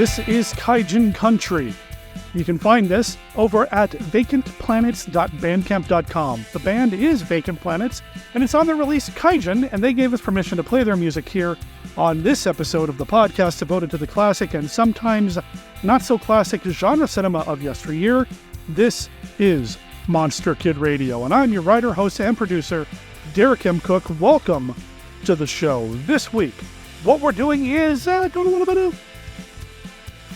This is Kaijin Country. You can find this over at vacantplanets.bandcamp.com. The band is Vacant Planets, and it's on the release Kaijin, and they gave us permission to play their music here on this episode of the podcast devoted to the classic and sometimes not-so-classic genre cinema of yesteryear. This is Monster Kid Radio, and I'm your writer, host, and producer, Derek M. Cook. Welcome to the show. This week, what we're doing is doing a little bit of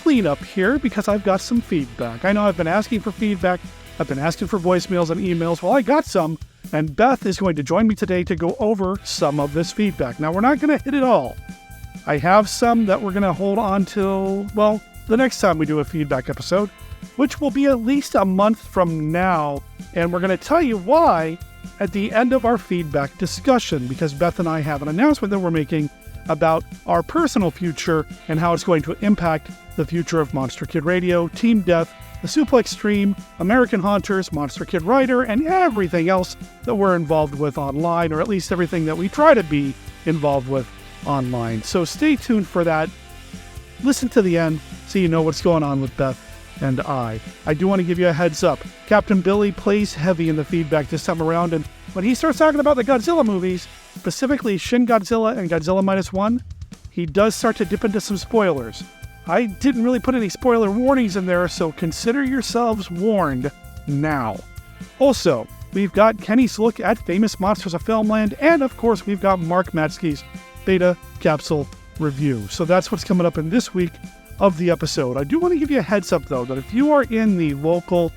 cleanup here because I've got some feedback. I know I've been asking for feedback. I've been asking for voicemails and emails. Well, I got some, and Beth is going to join me today to go over some of this feedback. Now, we're not going to hit it all. I have some that we're going to hold on till, well, the next time we do a feedback episode, which will be at least a month from now, and we're going to tell you why at the end of our feedback discussion, because Beth and I have an announcement that we're making about our personal future and how it's going to impact the future of Monster Kid Radio, Team Death, the Suplex Stream, American Haunters, Monster Kid Writer, and everything else that we're involved with online, or at least everything that we try to be involved with online. So stay tuned for that. Listen to the end so you know what's going on with Beth and I. I do want to give you a heads up. Captain Billy plays heavy in the feedback this time around, and when he starts talking about the Godzilla movies, specifically Shin Godzilla and Godzilla Minus One, he does start to dip into some spoilers. I didn't really put any spoiler warnings in there, so consider yourselves warned now. Also, we've got Kenny's look at Famous Monsters of Filmland, and of course we've got Mark Matzke's Beta Capsule review. So that's what's coming up in this week of the episode. I do want to give you a heads up, though, that if you are in the local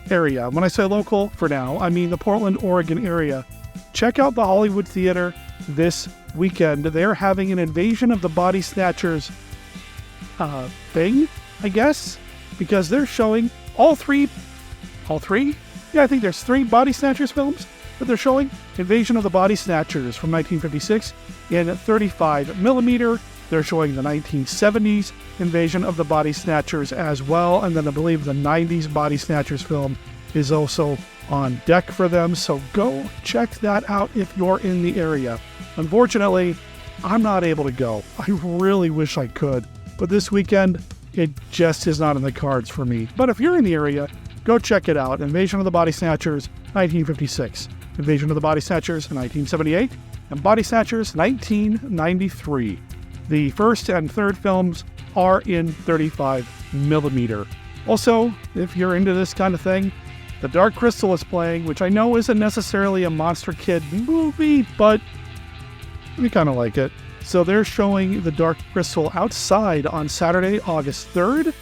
area, when I say local for now, I mean the Portland, Oregon area, check out the Hollywood Theater this weekend. They're having an Invasion of the Body Snatchers thing, I guess, because they're showing all three? Yeah, I think there's 3 Body Snatchers films that they're showing. Invasion of the Body Snatchers from 1956 in 35mm. They're showing the 1970s Invasion of the Body Snatchers as well, and then I believe the 90s Body Snatchers film is also on deck for them, so go check that out if you're in the area. Unfortunately, I'm not able to go. I really wish I could, but this weekend, it just is not in the cards for me. But if you're in the area, go check it out. Invasion of the Body Snatchers, 1956. Invasion of the Body Snatchers, 1978. And Body Snatchers, 1993. The first and third films are in 35mm. Also, if you're into this kind of thing, The Dark Crystal is playing, which I know isn't necessarily a Monster Kid movie, but we kind of like it. So they're showing The Dark Crystal outside on Saturday, August 3rd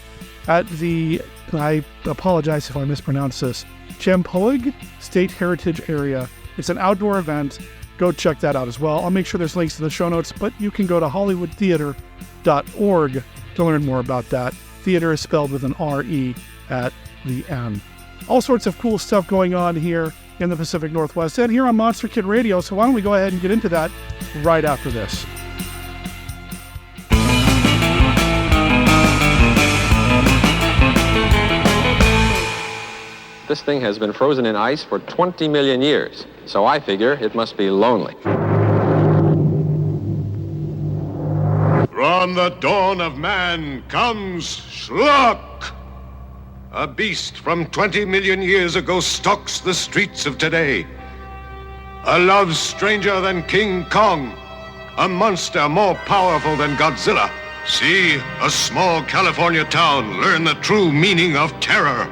at the, I apologize if I mispronounce this, Champoeg State Heritage Area. It's an outdoor event. Go check that out as well. I'll make sure there's links in the show notes, but you can go to hollywoodtheater.org to learn more about that. Theater is spelled with an R-E at the end. All sorts of cool stuff going on here in the Pacific Northwest and here on Monster Kid Radio, so why don't we go ahead and get into that right after this. This thing has been frozen in ice for 20 million years, so I figure it must be lonely. From the dawn of man comes Schlock! A beast from 20 million years ago stalks the streets of today. A love stranger than King Kong. A monster more powerful than Godzilla. See a small California town learn the true meaning of terror.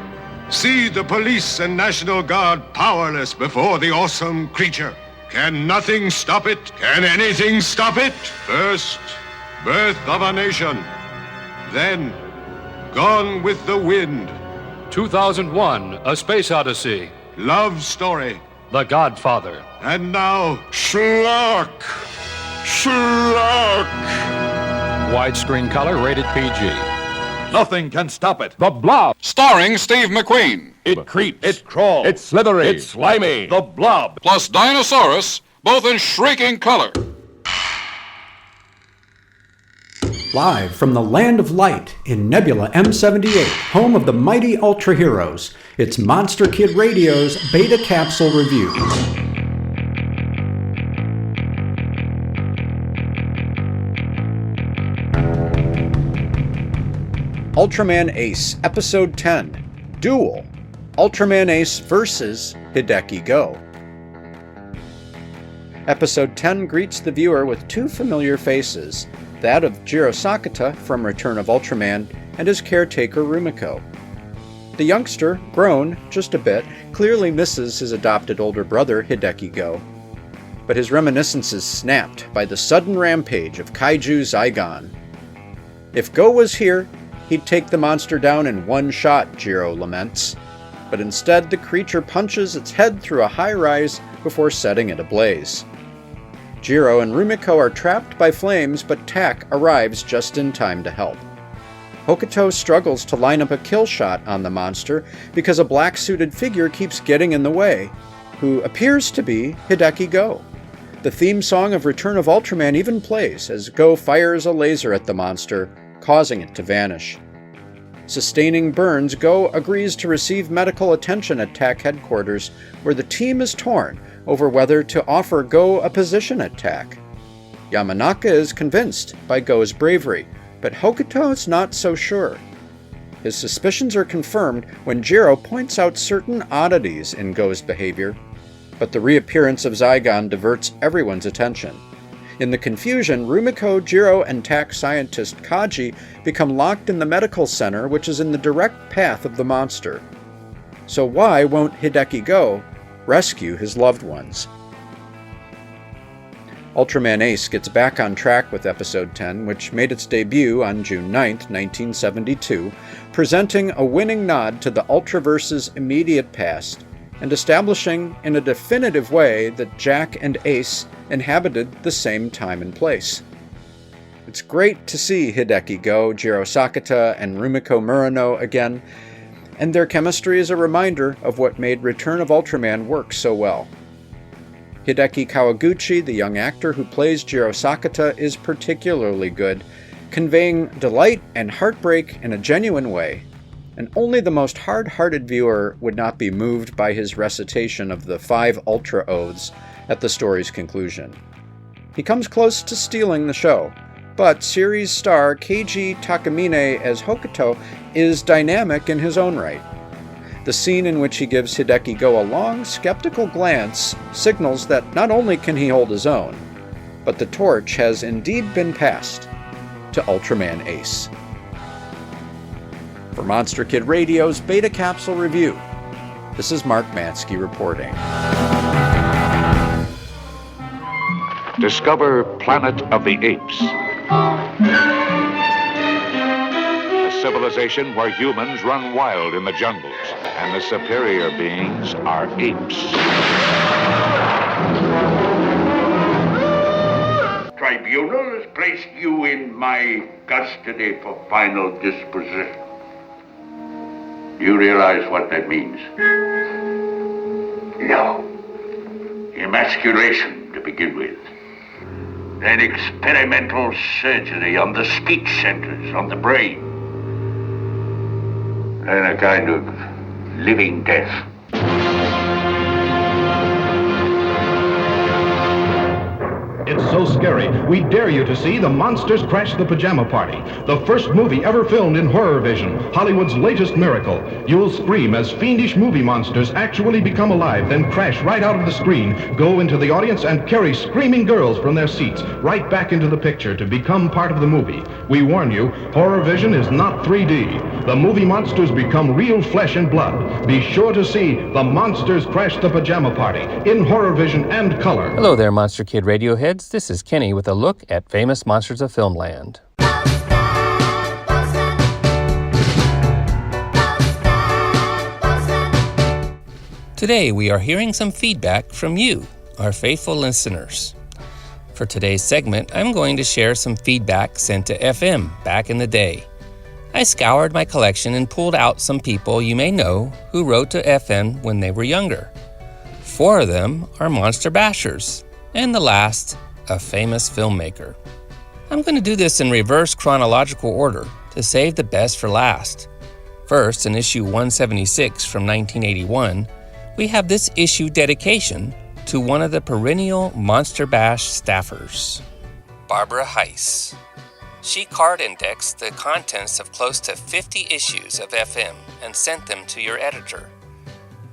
See the police and National Guard powerless before the awesome creature. Can nothing stop it? Can anything stop it? First, birth of a nation. Then, Gone with the Wind. 2001, A Space Odyssey. Love Story. The Godfather. And now, Schlock! Schlock! Widescreen color, rated PG. Nothing can stop it. The Blob. Starring Steve McQueen. It creeps. It crawls. It's slithery. It's slimy. The Blob. Plus Dinosaurus, both in shrieking color. Live from the Land of Light in Nebula M78, home of the mighty Ultra Heroes, it's Monster Kid Radio's Beta Capsule Review. Ultraman Ace, Episode 10, Duel, Ultraman Ace vs. Hideki Go. Episode 10 greets the viewer with two familiar faces, that of Jiro Sakata from Return of Ultraman and his caretaker Rumiko. The youngster, grown just a bit, clearly misses his adopted older brother Hideki Go. But his reminiscence is snapped by the sudden rampage of Kaiju Zygon. If Go was here, he'd take the monster down in one shot, Jiro laments. But instead, the creature punches its head through a high rise before setting it ablaze. Jiro and Rumiko are trapped by flames, but Tak arrives just in time to help. Hokuto struggles to line up a kill shot on the monster because a black-suited figure keeps getting in the way, who appears to be Hideki Go. The theme song of Return of Ultraman even plays as Go fires a laser at the monster, causing it to vanish. Sustaining burns, Go agrees to receive medical attention at Tak headquarters, where the team is torn over whether to offer Go a position at Tak. Yamanaka is convinced by Go's bravery, but Hokuto is not so sure. His suspicions are confirmed when Jiro points out certain oddities in Go's behavior, but the reappearance of Zygon diverts everyone's attention. In the confusion, Rumiko, Jiro, and Tak scientist Kaji become locked in the medical center, which is in the direct path of the monster. So why won't Hideki Go rescue his loved ones? Ultraman Ace gets back on track with Episode 10, which made its debut on June 9, 1972, presenting a winning nod to the Ultraverse's immediate past, and establishing in a definitive way that Jack and Ace inhabited the same time and place. It's great to see Hideki Go, Jiro Sakata, and Rumiko Murano again, and their chemistry is a reminder of what made Return of Ultraman work so well. Hideki Kawaguchi, the young actor who plays Jiro Sakata, is particularly good, conveying delight and heartbreak in a genuine way, and only the most hard-hearted viewer would not be moved by his recitation of the 5 Ultra Oaths at the story's conclusion. He comes close to stealing the show, but series star Keiji Takamine as Hokuto is dynamic in his own right. The scene in which he gives Hideki Go a long, skeptical glance signals that not only can he hold his own, but the torch has indeed been passed to Ultraman Ace. For Monster Kid Radio's Beta Capsule Review, this is Mark Matzke reporting. Discover Planet of the Apes. A civilization where humans run wild in the jungles, and the superior beings are apes. Tribunal has placed you in my custody for final disposition. Do you realize what that means? No. Emasculation, to begin with. Then experimental surgery on the speech centers, on the brain. And a kind of living death. It's so scary, we dare you to see The Monsters Crash the Pajama Party, the first movie ever filmed in horror vision, Hollywood's latest miracle. You'll scream as fiendish movie monsters actually become alive, then crash right out of the screen, go into the audience, and carry screaming girls from their seats right back into the picture to become part of the movie. We warn you, horror vision is not 3D. The movie monsters become real flesh and blood. Be sure to see The Monsters Crash the Pajama Party in horror vision and color. Hello there, Monster Kid Radio heads. This is Kenny with a look at Famous Monsters of Filmland. Today we are hearing some feedback from you, our faithful listeners. For today's segment, I'm going to share some feedback sent to FM back in the day. I scoured my collection and pulled out some people you may know who wrote to FM when they were younger. 4 of them are monster bashers, and the last, a famous filmmaker. I'm going to do this in reverse chronological order to save the best for last. First, in issue 176 from 1981, we have this issue dedication to one of the perennial Monster Bash staffers, Barbara Heiss. She card indexed the contents of close to 50 issues of FM and sent them to your editor.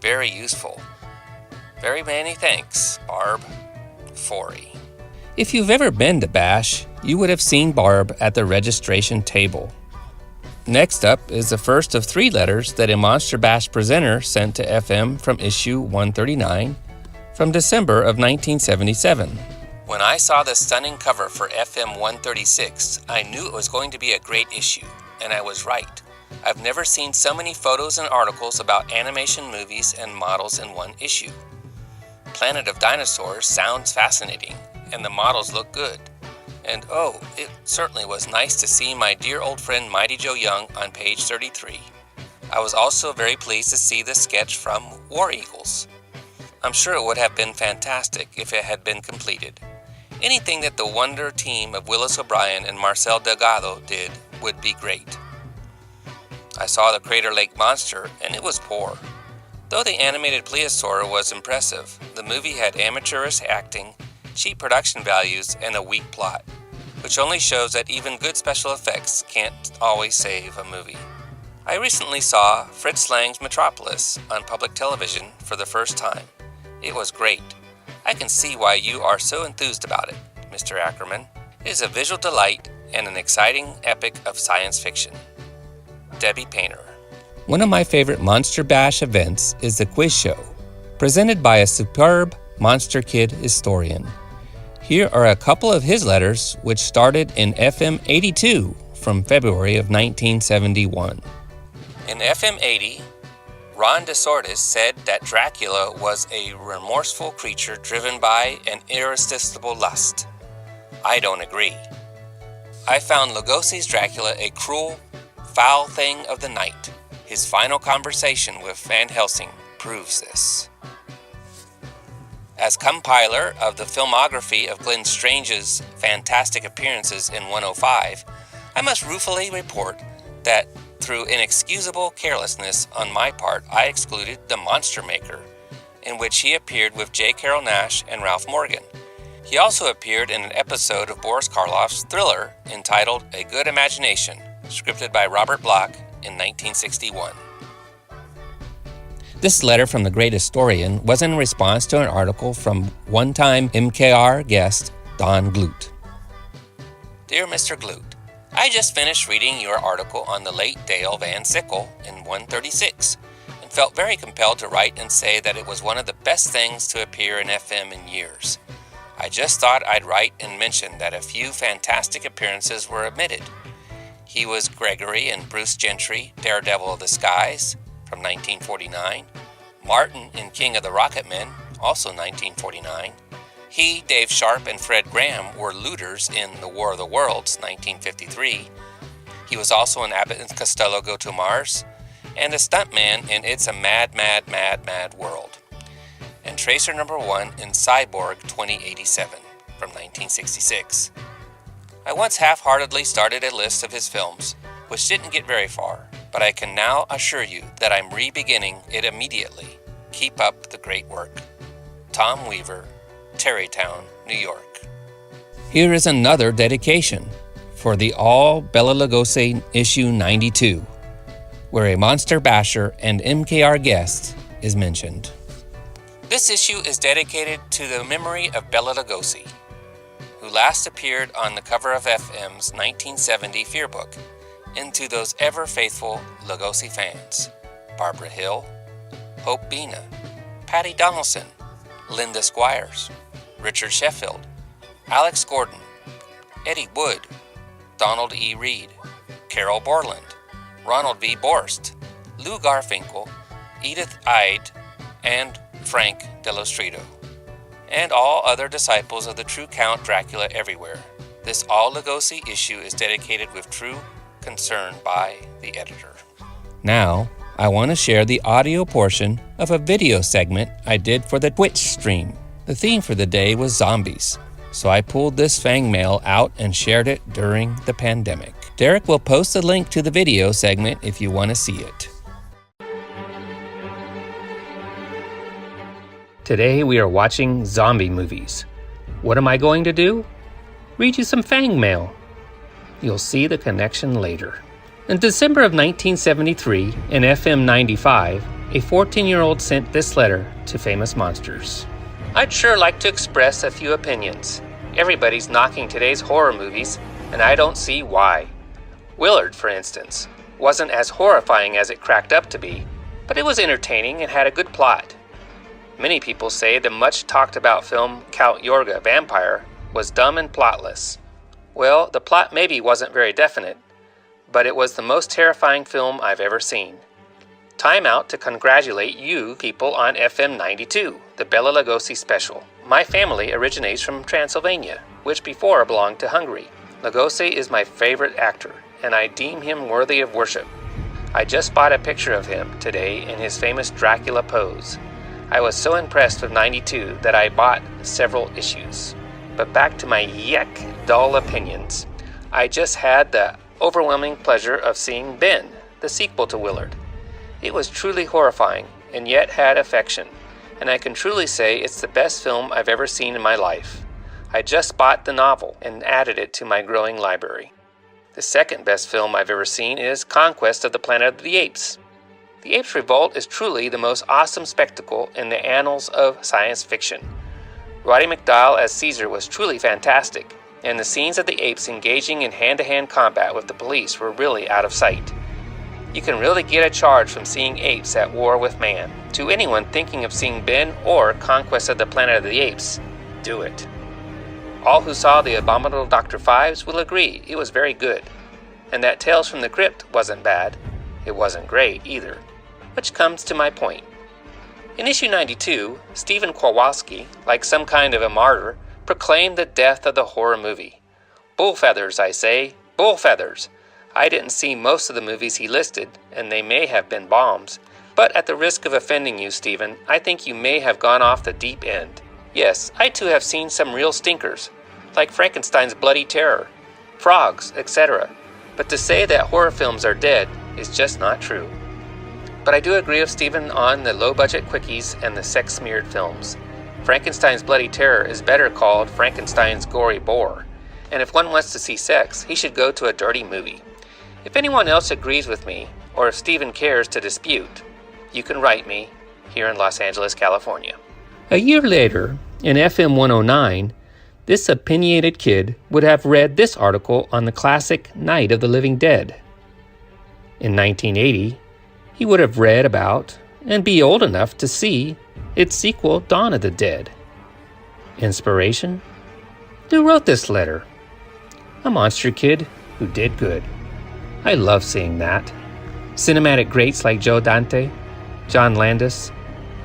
Very useful. Very many thanks, Barb. Forey. If you've ever been to BASH, you would have seen Barb at the registration table. Next up is the first of 3 letters that a Monster Bash presenter sent to FM from issue 139 from December of 1977. When I saw the stunning cover for FM 136, I knew it was going to be a great issue, and I was right. I've never seen so many photos and articles about animation movies and models in one issue. Planet of Dinosaurs sounds fascinating, and the models look good. And oh, it certainly was nice to see my dear old friend Mighty Joe Young on page 33. I was also very pleased to see the sketch from War Eagles. I'm sure it would have been fantastic if it had been completed. Anything that the wonder team of Willis O'Brien and Marcel Delgado did would be great. I saw the Crater Lake Monster, and it was poor. Though the animated plesiosaur was impressive, the movie had amateurish acting, cheap production values, and a weak plot, which only shows that even good special effects can't always save a movie. I recently saw Fritz Lang's Metropolis on public television for the first time. It was great. I can see why you are so enthused about it, Mr. Ackerman. It is a visual delight and an exciting epic of science fiction. Debbie Painter. One of my favorite Monster Bash events is the quiz show, presented by a superb Monster Kid historian. Here are a couple of his letters, which started in FM 82 from February of 1971. In FM 80, Ron DeSortis said that Dracula was a remorseful creature driven by an irresistible lust. I don't agree. I found Lugosi's Dracula a cruel, foul thing of the night. His final conversation with Van Helsing proves this. As compiler of the filmography of Glenn Strange's fantastic appearances in 105, I must ruefully report that through inexcusable carelessness on my part, I excluded The Monster Maker, in which he appeared with J. Carrol Naish and Ralph Morgan. He also appeared in an episode of Boris Karloff's thriller entitled A Good Imagination, scripted by Robert Bloch in 1961. This letter from the great historian was in response to an article from one-time MKR guest Don Glut. Dear Mr. Glut, I just finished reading your article on the late Dale Van Sickle in 136 and felt very compelled to write and say that it was one of the best things to appear in FM in years. I just thought I'd write and mention that a few fantastic appearances were omitted. He was Gregory and Bruce Gentry, Daredevil of the Skies, from 1949. Martin in King of the Rocketmen, also 1949. He, Dave Sharp, and Fred Graham were looters in The War of the Worlds, 1953. He was also in Abbott and Costello Go to Mars, and a stuntman in It's a Mad, Mad, Mad, Mad World. And Tracer number 1 in Cyborg 2087, from 1966. I once half-heartedly started a list of his films, which didn't get very far, but I can now assure you that I'm re-beginning it immediately. Keep up the great work. Tom Weaver, Tarrytown, New York. Here is another dedication for the All Bela Lugosi issue 92, where a Monster Basher and MKR guest is mentioned. This issue is dedicated to the memory of Bela Lugosi, who last appeared on the cover of FM's 1970 Fear Book, and to those ever-faithful Lugosi fans, Barbara Hill, Hope Bina, Patty Donaldson, Linda Squires, Richard Sheffield, Alex Gordon, Eddie Wood, Donald E. Reed, Carol Borland, Ronald V. Borst, Lou Garfinkel, Edith Ide, and Frank Delostritto, and all other disciples of the true Count Dracula everywhere. This All Lugosi issue is dedicated with true concern by the editor. Now, I want to share the audio portion of a video segment I did for the Twitch stream. The theme for the day was zombies, so I pulled this fang mail out and shared it during the pandemic. Derek will post a link to the video segment if you want to see it. Today we are watching zombie movies. What am I going to do? Read you some fang mail. You'll see the connection later. In December of 1973, in FM 95, a 14-year-old sent this letter to Famous Monsters. I'd sure like to express a few opinions. Everybody's knocking today's horror movies, and I don't see why. Willard, for instance, wasn't as horrifying as it cracked up to be, but it was entertaining and had a good plot. Many people say the much-talked-about film Count Yorga Vampire was dumb and plotless. Well, the plot maybe wasn't very definite, but it was the most terrifying film I've ever seen. Time out to congratulate you people on FM 92, the Bela Lugosi special. My family originates from Transylvania, which before belonged to Hungary. Lugosi is my favorite actor, and I deem him worthy of worship. I just bought a picture of him today in his famous Dracula pose. I was so impressed with 92 that I bought several issues. But back to my dull opinions. I just had the overwhelming pleasure of seeing Ben, the sequel to Willard. It was truly horrifying, and yet had affection, and I can truly say it's the best film I've ever seen in my life. I just bought the novel and added it to my growing library. The second best film I've ever seen is Conquest of the Planet of the Apes. The Apes' Revolt is truly the most awesome spectacle in the annals of science fiction. Roddy McDowall as Caesar was truly fantastic, and the scenes of the apes engaging in hand-to-hand combat with the police were really out of sight. You can really get a charge from seeing apes at war with man. To anyone thinking of seeing Ben or Conquest of the Planet of the Apes, do it. All who saw The Abominable Dr. Fives will agree it was very good, and that Tales from the Crypt wasn't bad. It wasn't great either, which comes to my point. In issue 92, Stephen Kowalski, like some kind of a martyr, proclaimed the death of the horror movie. Bull feathers, I say, bull feathers. I didn't see most of the movies he listed, and they may have been bombs, but at the risk of offending you, Stephen, I think you may have gone off the deep end. Yes, I too have seen some real stinkers, like Frankenstein's Bloody Terror, Frogs, etc. But to say that horror films are dead is just not true. But I do agree with Stephen on the low-budget quickies and the sex-smeared films. Frankenstein's Bloody Terror is better called Frankenstein's Gory Bore, and if one wants to see sex, he should go to a dirty movie. If anyone else agrees with me, or if Stephen cares to dispute, you can write me here in Los Angeles, California. A year later, in FM 109, this opinionated kid would have read this article on the classic Night of the Living Dead. In 1980, he would have read about and be old enough to see its sequel, Dawn of the Dead. Inspiration? Who wrote this letter? A monster kid who did good. I love seeing that. Cinematic greats like Joe Dante, John Landis,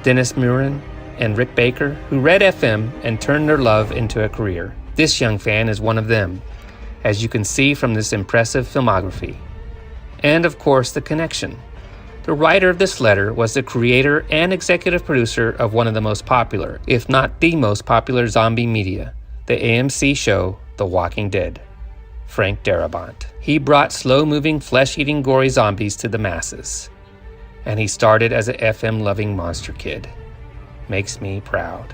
Dennis Muren, and Rick Baker, who read FM and turned their love into a career. This young fan is one of them, as you can see from this impressive filmography. And of course, the connection. The writer of this letter was the creator and executive producer of one of the most popular, if not the most popular zombie media, the AMC show The Walking Dead. Frank Darabont. He brought slow-moving, flesh-eating, gory zombies to the masses. And he started as an FM-loving monster kid. Makes me proud.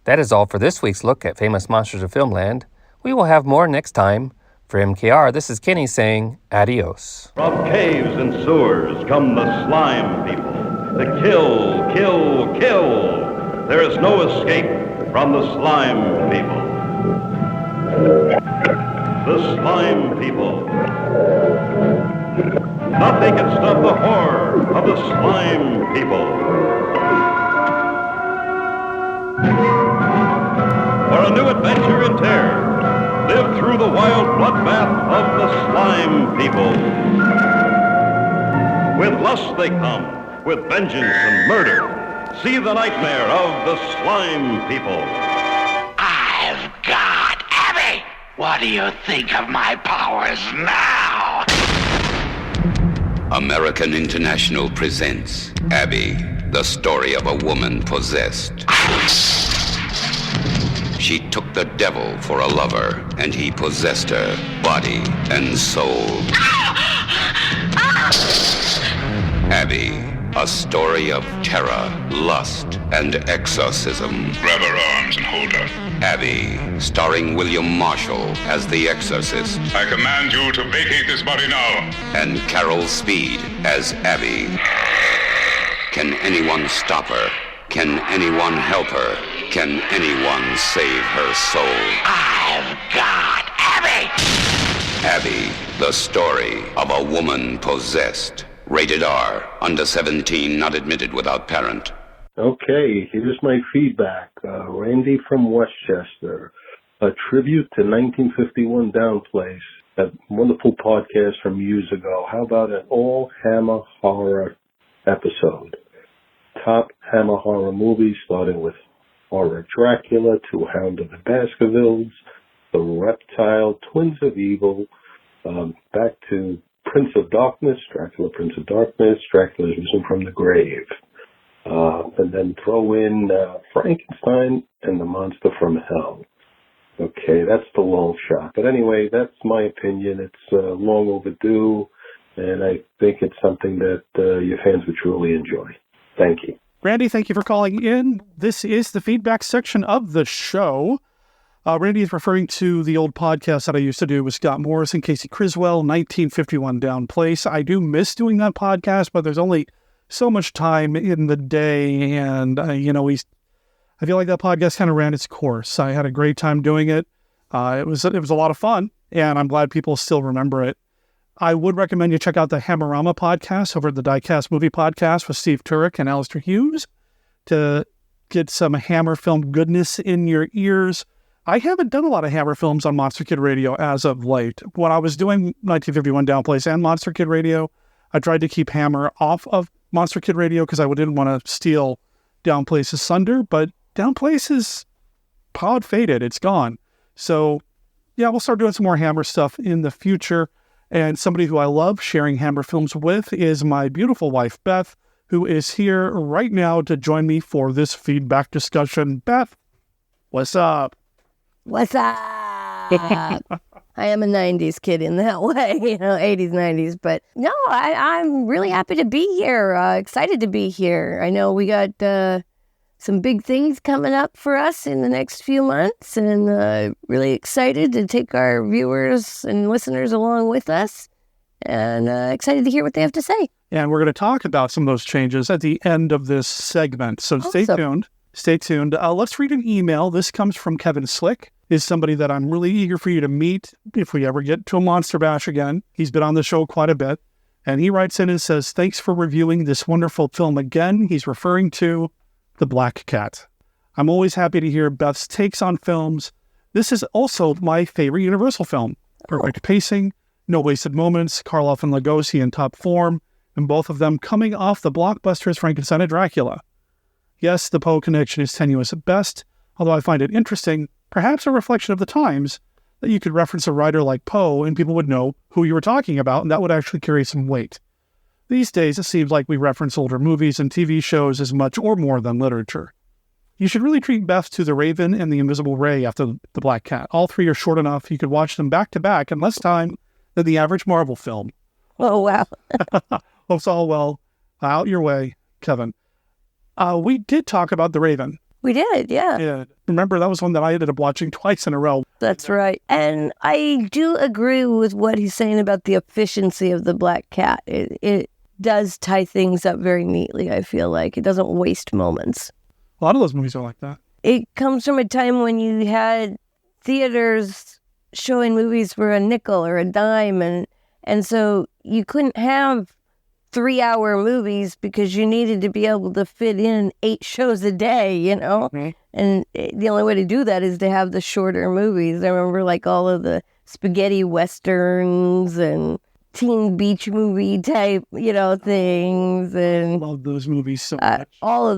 That is all for this week's look at Famous Monsters of Filmland. We will have more next time. For MKR, this is Kenny saying adios. From caves and sewers come the slime people. To kill, kill, kill. There is no escape from the slime people. The slime people. Nothing can stop the horror of the slime people. For a new adventure in terror, live through the wild bloodbath of the slime people. With lust they come, with vengeance and murder. See the nightmare of the slime people. I've got Abby. What do you think of my powers now? American International presents Abby, the story of a woman possessed. She took the devil for a lover, and he possessed her body and soul. Abby, A story of terror, lust, and exorcism. Grab her arms and hold her. Abby, starring William Marshall as the exorcist. I command you to vacate this body now. And Carol Speed as Abby. Can anyone stop her? Can anyone help her? Can anyone save her soul? I've got Abby! Abby, the story of a woman possessed. Rated R, under 17, not admitted without parent. Okay, here's my feedback. Randy from Westchester. A tribute to 1951 Downplace, that wonderful podcast from years ago. How about an all-Hammer horror episode? Top Hammer horror movies, starting with Horror Dracula, to Hound of the Baskervilles, The Reptile, Twins of Evil, back to Prince of Darkness, Dracula, Prince of Darkness, Dracula's Risen from the Grave. And then throw in Frankenstein and the Monster from Hell. Okay, that's the long shot. But anyway, that's my opinion. It's long overdue, and I think it's something that your fans would truly enjoy. Thank you. Randy, thank you for calling in. This is the feedback section of the show. Randy is referring to the old podcast that I used to do with Scott Morris and Casey Criswell, 1951 Downplace. I do miss doing that podcast, but there's only so much time in the day, and I feel like that podcast kind of ran its course. I had a great time doing it. It was a lot of fun, and I'm glad people still remember it. I would recommend you check out the Hammerama podcast over at the Diecast Movie Podcast with Steve Turek and Alistair Hughes to get some Hammer film goodness in your ears. I haven't done a lot of Hammer films on Monster Kid Radio as of late. When I was doing 1951 Downplace and Monster Kid Radio, I tried to keep Hammer off of Monster Kid Radio because I didn't want to steal Downplace's thunder, but Downplace is pod faded. It's gone. So, yeah, we'll start doing some more Hammer stuff in the future. And somebody who I love sharing Hammer films with is my beautiful wife, Beth, who is here right now to join me for this feedback discussion. Beth, what's up? What's up? I am a 90s kid in that way, 80s, 90s. But no, I'm really happy to be here, excited to be here. I know we got some big things coming up for us in the next few months, and really excited to take our viewers and listeners along with us, and excited to hear what they have to say. And we're going to talk about some of those changes at the end of this segment, so stay tuned. Stay tuned. Let's read an email. This comes from Kevin Slick. Is somebody that I'm really eager for you to meet if we ever get to a Monster Bash again. He's been on the show quite a bit. And he writes in and says, thanks for reviewing this wonderful film again. He's referring to The Black Cat. I'm always happy to hear Beth's takes on films. This is also my favorite Universal film. Perfect pacing, no wasted moments, Karloff and Lugosi in top form, and both of them coming off the blockbusters Frankenstein and Dracula. Yes, the Poe connection is tenuous at best, although I find it interesting, perhaps a reflection of the times, that you could reference a writer like Poe and people would know who you were talking about, and that would actually carry some weight. These days, it seems like we reference older movies and TV shows as much or more than literature. You should really treat Beth to The Raven and The Invisible Ray after The Black Cat. All three are short enough you could watch them back to back in less time than the average Marvel film. Oh, wow. Hope's all well. Out your way, Kevin. We did talk about The Raven. We did, yeah. Yeah. Remember, that was one that I ended up watching twice in a row. That's right. And I do agree with what he's saying about the efficiency of The Black Cat. It does tie things up very neatly, I feel like. It doesn't waste moments. A lot of those movies are like that. It comes from a time when you had theaters showing movies for a nickel or a dime, and so you couldn't have 3-hour movies because you needed to be able to fit in 8 shows a day, Mm-hmm. And the only way to do that is to have the shorter movies. I remember like all of the spaghetti westerns and teen beach movie type, things, and I love those movies so much. All of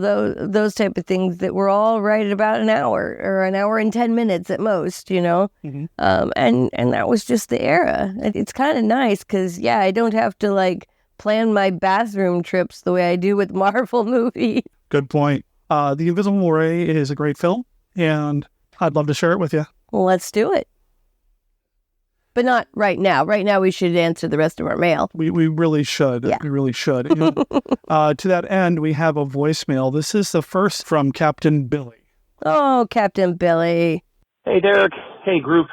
those type of things that were all right at about an hour or an hour and 10 minutes at most, Mm-hmm. And that was just the era. It's kind of nice because I don't have to plan my bathroom trips the way I do with Marvel movies. Good point. The Invisible Ray is a great film, and I'd love to share it with you. Well, let's do it. but not right now. Right now, we should answer the rest of our mail. We really should. Yeah. We really should. And, to that end, we have a voicemail. This is the first from Captain Billy. Oh, Captain Billy. Hey, Derek. Hey, group.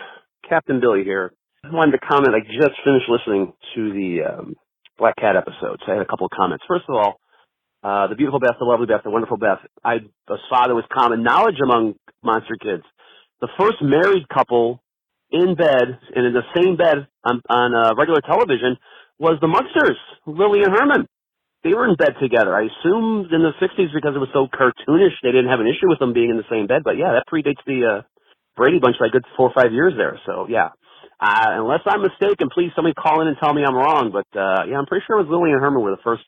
Captain Billy here. I wanted to comment. I just finished listening to the Black Cat episode, so I had a couple of comments. First of all, the beautiful Beth, the lovely Beth, the wonderful Beth, I saw there was common knowledge among monster kids. The first married couple in bed, and in the same bed on regular television, was the Munsters, Lily and Herman. They were in bed together. I assumed in the 60s because it was so cartoonish, they didn't have an issue with them being in the same bed. But yeah, that predates the Brady Bunch by a good 4 or 5 years there. So yeah, unless I'm mistaken, please somebody call in and tell me I'm wrong. But yeah, I'm pretty sure it was Lily and Herman were the first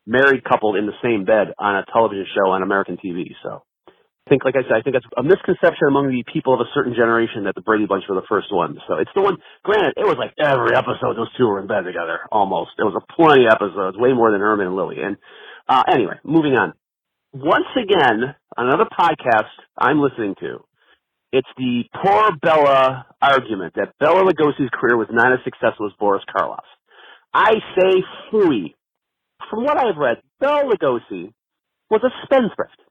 married couple in the same bed on a television show on American TV. So I think, like I said, I think that's a misconception among the people of a certain generation that the Brady Bunch were the first ones. So it's the one, granted, it was like every episode those two were in bed together, almost. It was plenty of episodes, way more than Herman and Lily. And anyway, moving on. Once again, another podcast I'm listening to, it's the poor Bella argument that Bela Lugosi's career was not as successful as Boris Karloff's. I say phooey. From what I've read, Bela Lugosi was a spendthrift.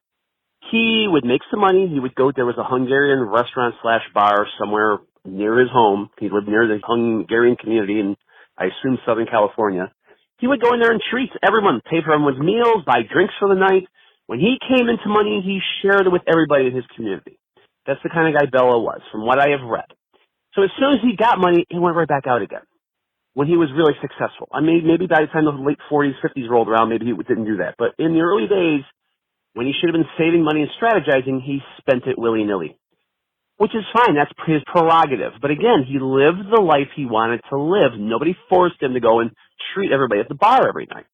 He would make some money. He would go, there was a Hungarian restaurant/bar somewhere near his home. He lived near the Hungarian community in, I assume, Southern California. He would go in there and treat everyone, pay for everyone's meals, buy drinks for the night. When he came into money, he shared it with everybody in his community. That's the kind of guy Bela was, from what I have read. So as soon as he got money, he went right back out again when he was really successful. I mean, maybe by the time the late 40s, 50s rolled around, maybe he didn't do that. But in the early days, when he should have been saving money and strategizing, he spent it willy-nilly, which is fine. That's his prerogative. But again, he lived the life he wanted to live. Nobody forced him to go and treat everybody at the bar every night.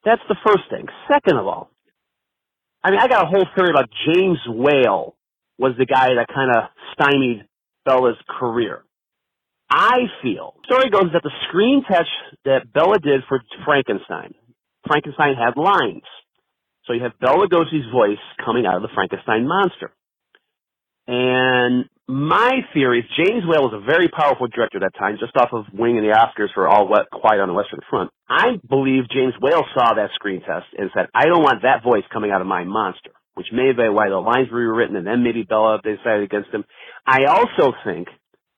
That's the first thing. Second of all, I mean, I got a whole theory about James Whale was the guy that kind of stymied Bela's career. I feel, story goes that the screen test that Bela did for Frankenstein had lines. So you have Bela Lugosi's voice coming out of the Frankenstein monster. And my theory is James Whale was a very powerful director at that time, just off of winning the Oscars for All Quiet on the Western Front. I believe James Whale saw that screen test and said, I don't want that voice coming out of my monster, which may be why the lines were rewritten, and then maybe Bela decided against him. I also think,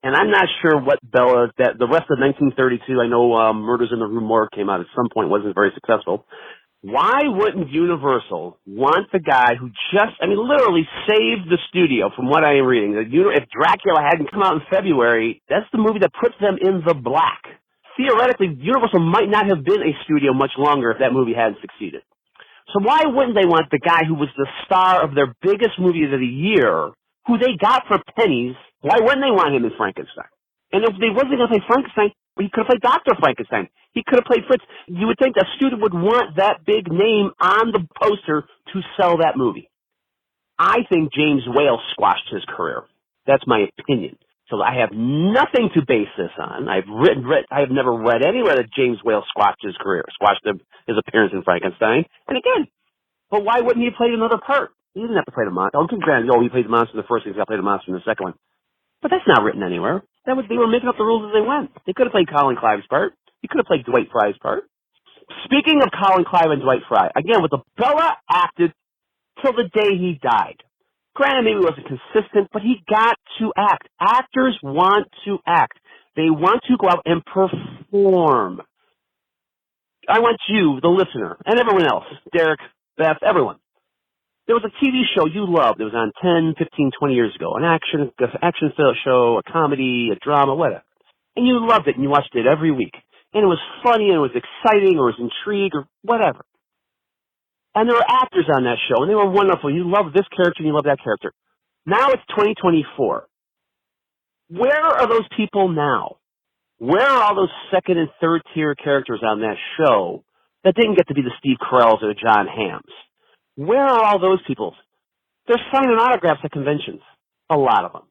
and I'm not sure what Bela, that the rest of 1932, I know Murders in the Rue Morgue came out at some point, wasn't very successful. Why wouldn't Universal want the guy who just, I mean, literally saved the studio from what I am reading? If Dracula hadn't come out in February, that's the movie that puts them in the black. Theoretically, Universal might not have been a studio much longer if that movie hadn't succeeded. So why wouldn't they want the guy who was the star of their biggest movie of the year, who they got for pennies, why wouldn't they want him in Frankenstein? And if they wasn't going to play Frankenstein, he could have played Dr. Frankenstein. He could have played Fritz. You would think a studio would want that big name on the poster to sell that movie. I think James Whale squashed his career. That's my opinion. So I have nothing to base this on. I have never read anywhere that James Whale squashed his career, squashed his appearance in Frankenstein. And again, but why wouldn't he have played another part? He didn't have to play the monster. He played the monster in the first one. He's got to play the monster in the second one. But that's not written anywhere. They were making up the rules as they went. They could have played Colin Clive's part. He could have played Dwight Fry's part. Speaking of Colin Clive and Dwight Fry, again, with the Bela acted till the day he died. Granted, maybe he wasn't consistent, but he got to act. Actors want to act. They want to go out and perform. I want you, the listener, and everyone else, Derek, Beth, everyone. There was a TV show you loved. It was on 10, 15, 20 years ago. An action show, a comedy, a drama, whatever. And you loved it, and you watched it every week. And it was funny, and it was exciting, or it was intrigue, or whatever. And there were actors on that show, and they were wonderful. You loved this character, and you loved that character. Now it's 2024. Where are those people now? Where are all those second and third tier characters on that show that didn't get to be the Steve Carells or the John Hams? Where are all those people? They're signing autographs at conventions. A lot of them.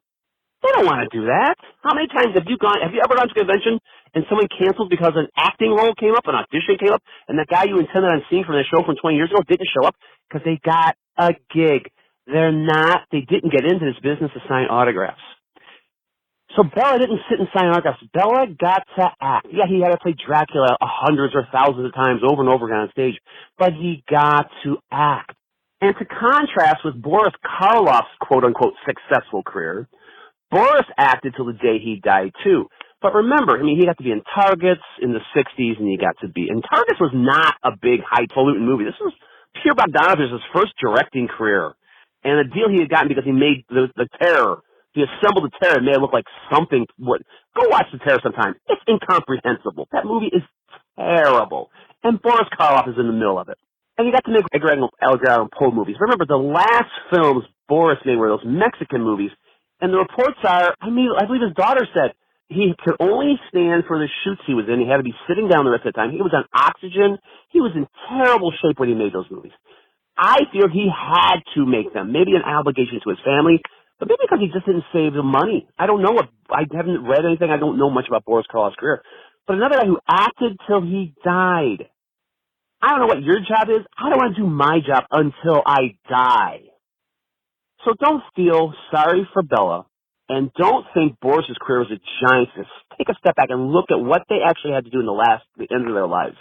They don't want to do that. How many times have you ever gone to a convention and someone canceled because an acting role came up, an audition came up, and the guy you intended on seeing from the show from 20 years ago didn't show up because they got a gig. They didn't get into this business to sign autographs. So Bela didn't sit and sign autographs. Bela got to act. Yeah, he had to play Dracula hundreds or thousands of times over and over again on stage, but he got to act. And to contrast with Boris Karloff's quote-unquote successful career, Boris acted till the day he died too. But remember, I mean, he got to be in Targets in the 60s, and he got to be... And Targets was not a big, highfalutin movie. This was Pierre Bogdanovich's first directing career. And the deal he had gotten because he made the Terror. He assembled the Terror and made it look like something... Go watch the Terror sometime. It's incomprehensible. That movie is terrible. And Boris Karloff is in the middle of it. And he got to make Edgar Allan Poe movies. Remember, the last films Boris made were those Mexican movies. And the reports are, I believe his daughter said, he could only stand for the shoots he was in. He had to be sitting down the rest of the time. He was on oxygen. He was in terrible shape when he made those movies. I feel he had to make them. Maybe an obligation to his family, but maybe because he just didn't save the money. I don't know. I haven't read anything. I don't know much about Boris Karloff's career. But another guy who acted till he died. I don't know what your job is. I don't want to do my job until I die. So don't feel sorry for Bela. And don't think Boris's career was a giant. Just take a step back and look at what they actually had to do in the end of their lives.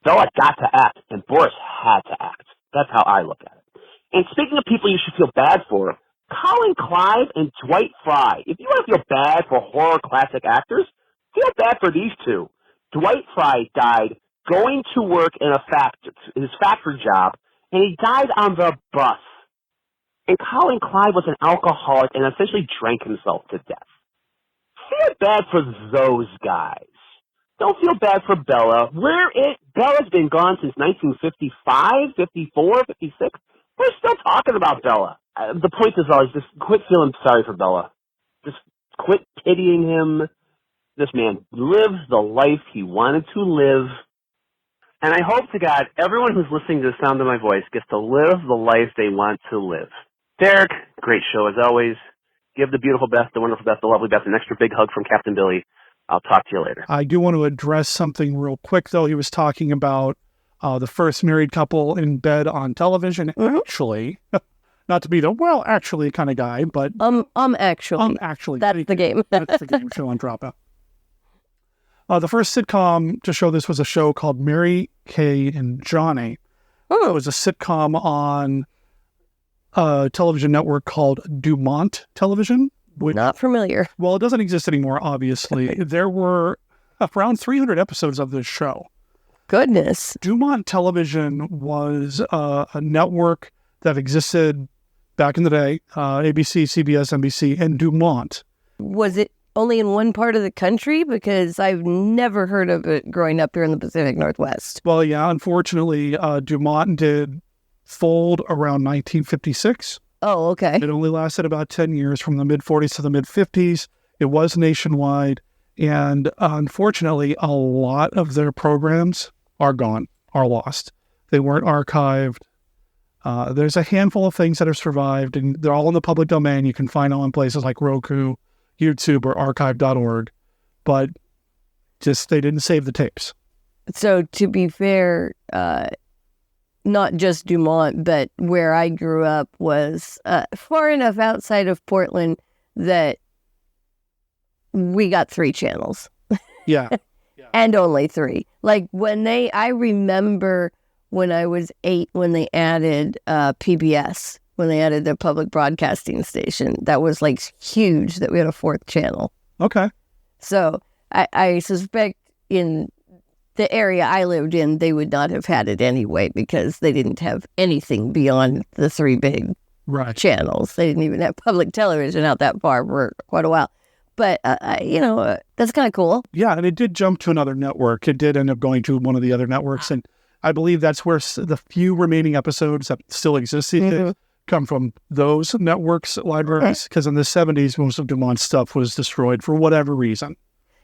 Bela got to act, and Boris had to act. That's how I look at it. And speaking of people you should feel bad for, Colin Clive and Dwight Fry. If you want to feel bad for horror classic actors, feel bad for these two. Dwight Fry died going to work in his factory job, and he died on the bus. And Colin Clive was an alcoholic and essentially drank himself to death. Feel bad for those guys. Don't feel bad for Bela. Bela's been gone since 1955, 54, 56. We're still talking about Bela. The point is always just quit feeling sorry for Bela. Just quit pitying him. This man lived the life he wanted to live. And I hope to God everyone who's listening to the sound of my voice gets to live the life they want to live. Derek, great show as always. Give the beautiful Beth, the wonderful Beth, the lovely Beth an extra big hug from Captain Billy. I'll talk to you later. I do want to address something real quick, though. He was talking about the first married couple in bed on television. Actually, not to be the actually kind of guy, but actually. That's the game. That's the game show on Dropout. The first sitcom to show this was a show called Mary Kay and Johnny. It was a sitcom on a television network called Dumont Television. Not familiar. Well, it doesn't exist anymore, obviously. There were around 300 episodes of this show. Goodness. Dumont Television was a network that existed back in the day, ABC, CBS, NBC, and Dumont. Was it only in one part of the country? Because I've never heard of it growing up here in the Pacific Northwest. Well, yeah, unfortunately, Dumont did fold around 1956. Oh, okay. It only lasted about 10 years, from the mid-40s to the mid-50s. It was nationwide. And unfortunately, a lot of their programs are gone, are lost. They weren't archived. There's a handful of things that have survived, and they're all in the public domain. You can find them on places like Roku, YouTube, or archive.org. But just, they didn't save the tapes. So to be fair, not just Dumont, but where I grew up was far enough outside of Portland that we got 3 channels. Yeah. And only 3. Like I remember when I was 8, when they added PBS, when they added their public broadcasting station. That was like huge that we had a 4th channel. Okay. So I suspect in the area I lived in, they would not have had it anyway because they didn't have anything beyond the 3 big channels. They didn't even have public television out that far for quite a while. But, that's kind of cool. Yeah, and it did jump to another network. It did end up going to one of the other networks. And I believe that's where the few remaining episodes that still exist come from those networks' libraries. Because in the 70s, most of Dumont's stuff was destroyed for whatever reason.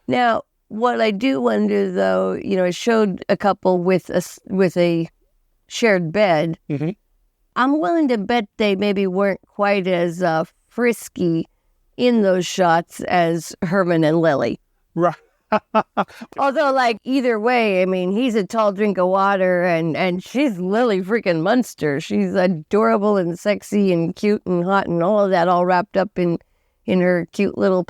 Now, what I do wonder, though, it showed a couple with a shared bed. Mm-hmm. I'm willing to bet they maybe weren't quite as frisky in those shots as Herman and Lily. Right. Although, either way, I mean, he's a tall drink of water, and she's Lily freaking Munster. She's adorable and sexy and cute and hot and all of that, all wrapped up in in her cute little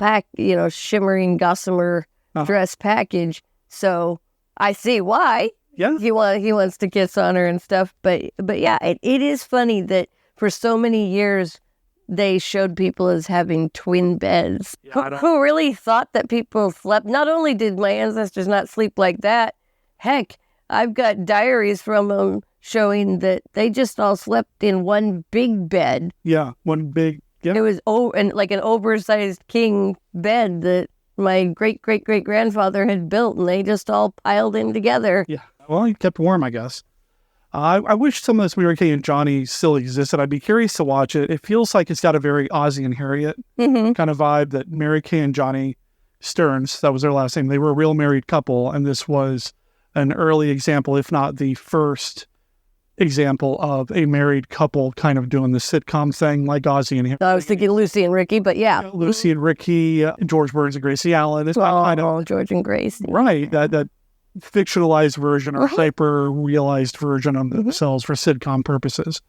shimmering gossamer dress package. So I see why. Yeah. He wants to kiss on her and stuff. But yeah, it is funny that for so many years they showed people as having twin beds. Who really thought that people slept? Not only did my ancestors not sleep like that, heck, I've got diaries from them showing that they just all slept in one big bed. Yeah, one big. Yeah. It was like an oversized king bed that my great-great-great-grandfather had built, and they just all piled in together. Yeah, well, he kept warm, I guess. I wish some of this Mary Kay and Johnny still existed. I'd be curious to watch it. It feels like it's got a very Ozzie and Harriet kind of vibe, that Mary Kay and Johnny Stearns, that was their last name, they were a real married couple, and this was an early example, if not the first example of a married couple kind of doing the sitcom thing like Ozzie and Harriet. I was thinking Lucy and Ricky, but yeah. Lucy and Ricky, George Burns and Gracie Allen. It's kind of George and Gracie. Right, that fictionalized version or hyper-realized version of themselves for sitcom purposes.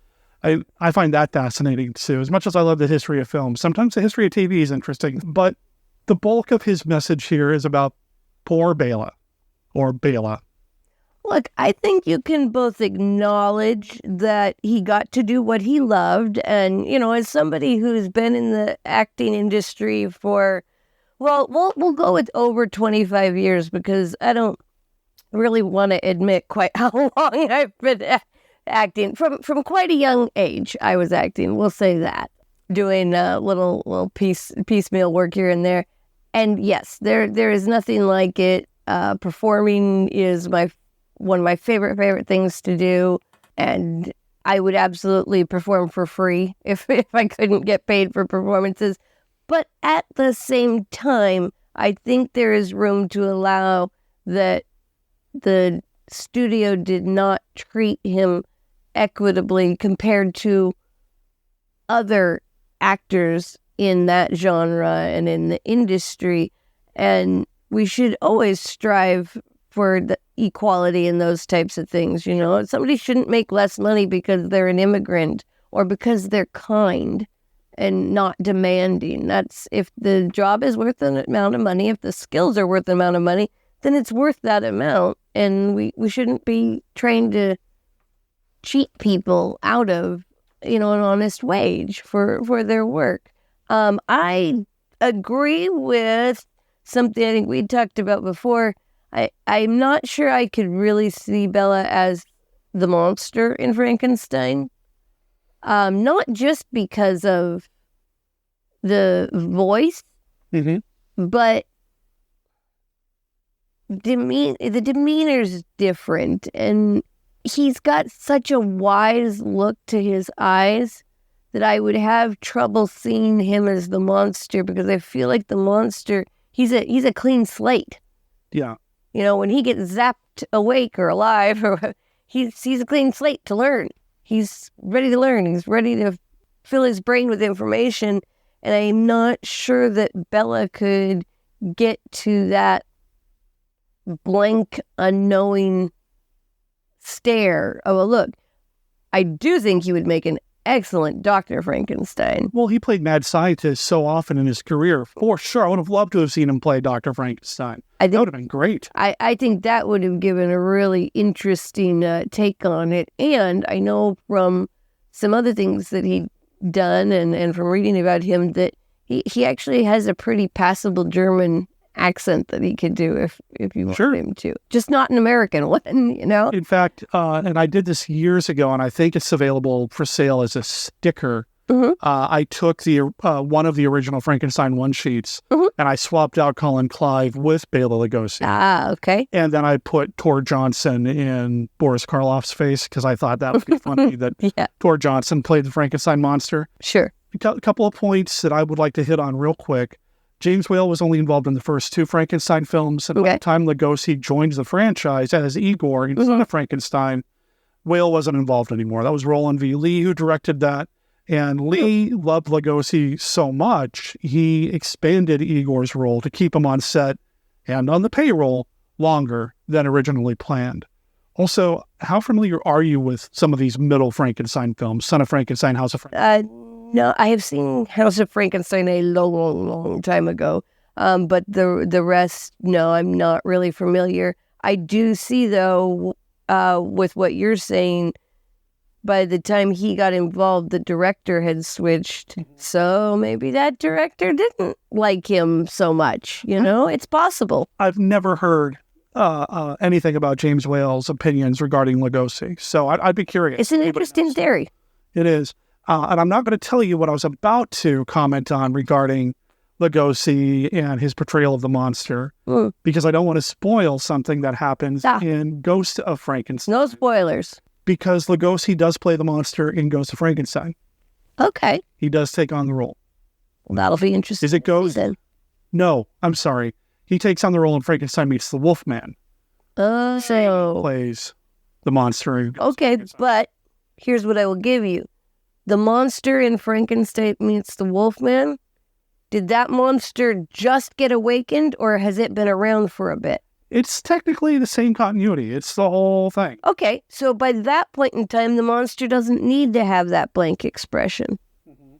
I find that fascinating too. As much as I love the history of film, sometimes the history of TV is interesting. But the bulk of his message here is about poor Bela, or Bela. Look, I think you can both acknowledge that he got to do what he loved. And, as somebody who's been in the acting industry for, we'll go with over 25 years, because I don't really want to admit quite how long I've been acting. From quite a young age, I was acting. We'll say that, doing little piecemeal work here and there. And yes, there is nothing like it. Performing is one of my favorite things to do, and I would absolutely perform for free if I couldn't get paid for performances. But at the same time, I think there is room to allow that the studio did not treat him equitably compared to other actors in that genre and in the industry. And we should always strive for the equality in those types of things. Somebody shouldn't make less money because they're an immigrant or because they're kind and not demanding. That's, if the job is worth an amount of money, if the skills are worth an amount of money, then it's worth that amount. And we shouldn't be trying to cheat people out of, an honest wage for their work. I agree with something I think we talked about before. I'm not sure I could really see Bela as the monster in Frankenstein. Not just because of the voice, but the demeanor's different, and he's got such a wise look to his eyes that I would have trouble seeing him as the monster, because I feel like the monster, he's a clean slate. Yeah. When he gets zapped awake or alive, he's a clean slate to learn. He's ready to learn. He's ready to fill his brain with information. And I'm not sure that Bela could get to that blank, unknowing stare of a look. I do think he would make an excellent Dr. Frankenstein. Well, he played mad scientist so often in his career. For sure, I would have loved to have seen him play Dr. Frankenstein. That would have been great. I think that would have given a really interesting take on it. And I know from some other things that he'd done and from reading about him that he actually has a pretty passable German accent that he could do if you want him to. Just not an American one, In fact, and I did this years ago, and I think it's available for sale as a sticker. I took the one of the original Frankenstein one-sheets, and I swapped out Colin Clive with Bela Lugosi. Ah, okay. And then I put Tor Johnson in Boris Karloff's face, because I thought that would be funny that Tor Johnson played the Frankenstein monster. Sure. A couple of points that I would like to hit on real quick. James Whale was only involved in the first two Frankenstein films, and by the time Lugosi joined the franchise as Igor instead of Frankenstein, Whale wasn't involved anymore. That was Roland V. Lee who directed that, and Lee loved Lugosi so much, he expanded Igor's role to keep him on set and on the payroll longer than originally planned. Also, how familiar are you with some of these middle Frankenstein films, Son of Frankenstein, House of Frankenstein? No, I have seen House of Frankenstein a long, long time ago. But the rest, no, I'm not really familiar. I do see, though, with what you're saying, by the time he got involved, the director had switched. So maybe that director didn't like him so much. It's possible. I've never heard anything about James Whale's opinions regarding Lugosi, so I'd be curious. It's an interesting theory. It is. And I'm not going to tell you what I was about to comment on regarding Lugosi and his portrayal of the monster, because I don't want to spoil something that happens in Ghost of Frankenstein. No spoilers. Because Lugosi does play the monster in Ghost of Frankenstein. Okay. He does take on the role. Well, that'll be interesting. Is it Ghost? No, I'm sorry. He takes on the role in Frankenstein Meets the Wolfman. So plays the monster in Ghost okay, but here's what I will give you. The monster in Frankenstein Meets the Wolfman, did that monster just get awakened, or has it been around for a bit? It's technically the same continuity. It's the whole thing. Okay, so by that point in time, the monster doesn't need to have that blank expression.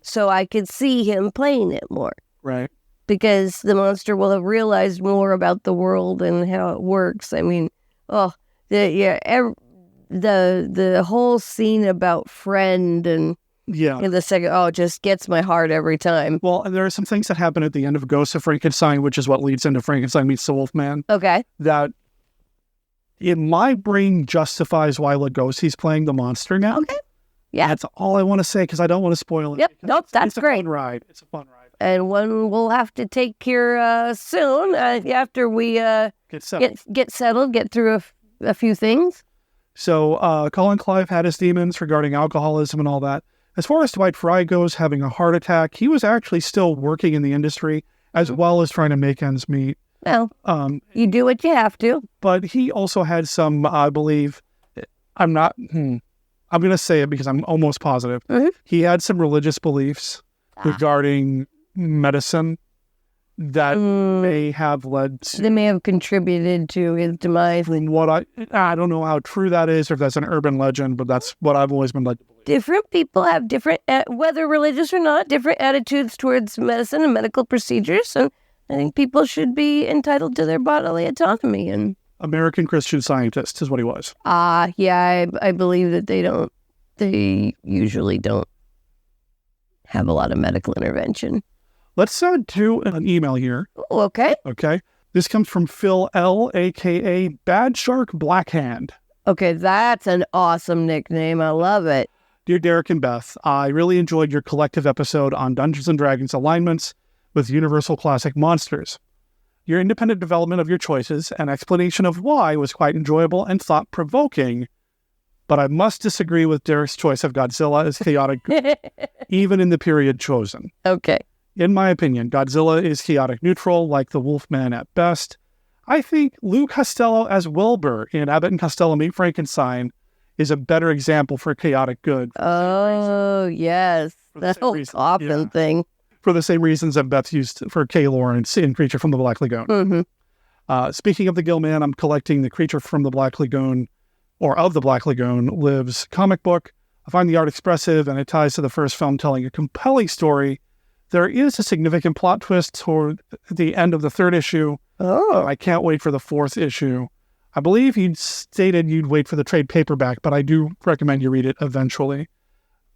So I could see him playing it more. Right. Because the monster will have realized more about the world and how it works. I mean, the whole scene about Friend and the second, it just gets my heart every time. Well, and there are some things that happen at the end of Ghost of Frankenstein, which is what leads into Frankenstein Meets the Wolfman. Okay. That, in my brain, justifies why Lugosi's playing the monster now. Okay. Yeah. That's all I want to say, because I don't want to spoil it. Yep. Nope, that's great. It's a fun ride. It's a fun ride. And one we'll have to take here soon after we get settled, get through a few things. So Colin Clive had his demons regarding alcoholism and all that. As far as Dwight Fry goes, having a heart attack, he was actually still working in the industry as well as trying to make ends meet. Well, you do what you have to. But he also had some, I believe, I'm going to say it because I'm almost positive. He had some religious beliefs regarding medicine that may have led to... They may have contributed to his demise. From what I don't know how true that is, or if that's an urban legend, but that's what I've always been led to believe. Different people have different, whether religious or not, different attitudes towards medicine and medical procedures. So I think people should be entitled to their bodily autonomy. And American Christian Scientist is what he was. Yeah, I believe that they usually don't have a lot of medical intervention. Let's do an email here. Oh, okay. Okay. This comes from Phil L, a.k.a. Bad Shark Blackhand. Okay, that's an awesome nickname. I love it. Dear Derek and Beth, I really enjoyed your collective episode on Dungeons & Dragons alignments with Universal Classic Monsters. Your independent development of your choices and explanation of why was quite enjoyable and thought-provoking, but I must disagree with Derek's choice of Godzilla as chaotic good, even in the period chosen. Okay. In my opinion, Godzilla is chaotic neutral, like the Wolfman at best. I think Lou Costello as Wilbur in Abbott and Costello Meet Frankenstein is a better example for chaotic good. Oh, yes. That whole coffin thing. For the same reasons that Beth used for Kay Lawrence in Creature from the Black Lagoon. Speaking of the Gillman, I'm collecting the Creature from the Black Lagoon, or of the Black Lagoon, Lives comic book. I find the art expressive, and it ties to the first film telling a compelling story. There is a significant plot twist toward the end of the third issue. I can't wait for the fourth issue. I believe you stated you'd wait for the trade paperback, but I do recommend you read it eventually.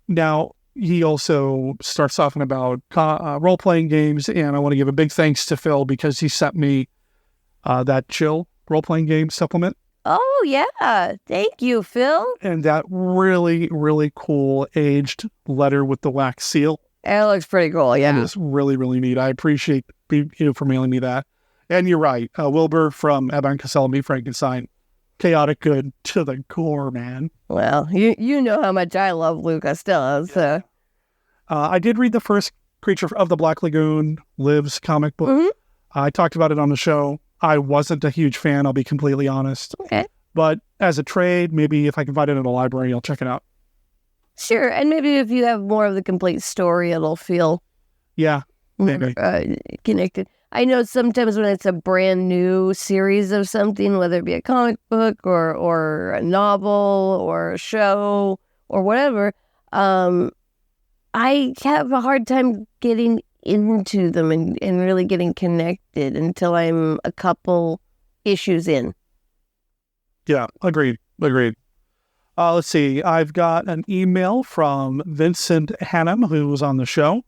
Now, he also starts talking about role-playing games, and I want to give a big thanks to Phil because he sent me that Chill role-playing game supplement. Oh, yeah. Thank you, Phil. And that really, really cool aged letter with the wax seal. It looks pretty cool, yeah. It is really, really neat. I appreciate you for mailing me that. And you're right. Wilbur from Abbott and Costello Meet Frankenstein. Chaotic good to the core, man. Well, you know how much I love Lou Costello, so... I did read the first Creature of the Black Lagoon Lives comic book. I talked about it on the show. I wasn't a huge fan, I'll be completely honest. Okay. But as a trade, maybe if I can find it in a library, I'll check it out. Sure, and maybe if you have more of the complete story, it'll feel maybe connected. I know sometimes when it's a brand new series of something, whether it be a comic book or a novel or a show or whatever, I have a hard time getting into them and really getting connected until I'm a couple issues in. Yeah, agreed. Let's see. I've got an email from Vincent Hannum, who was on the show,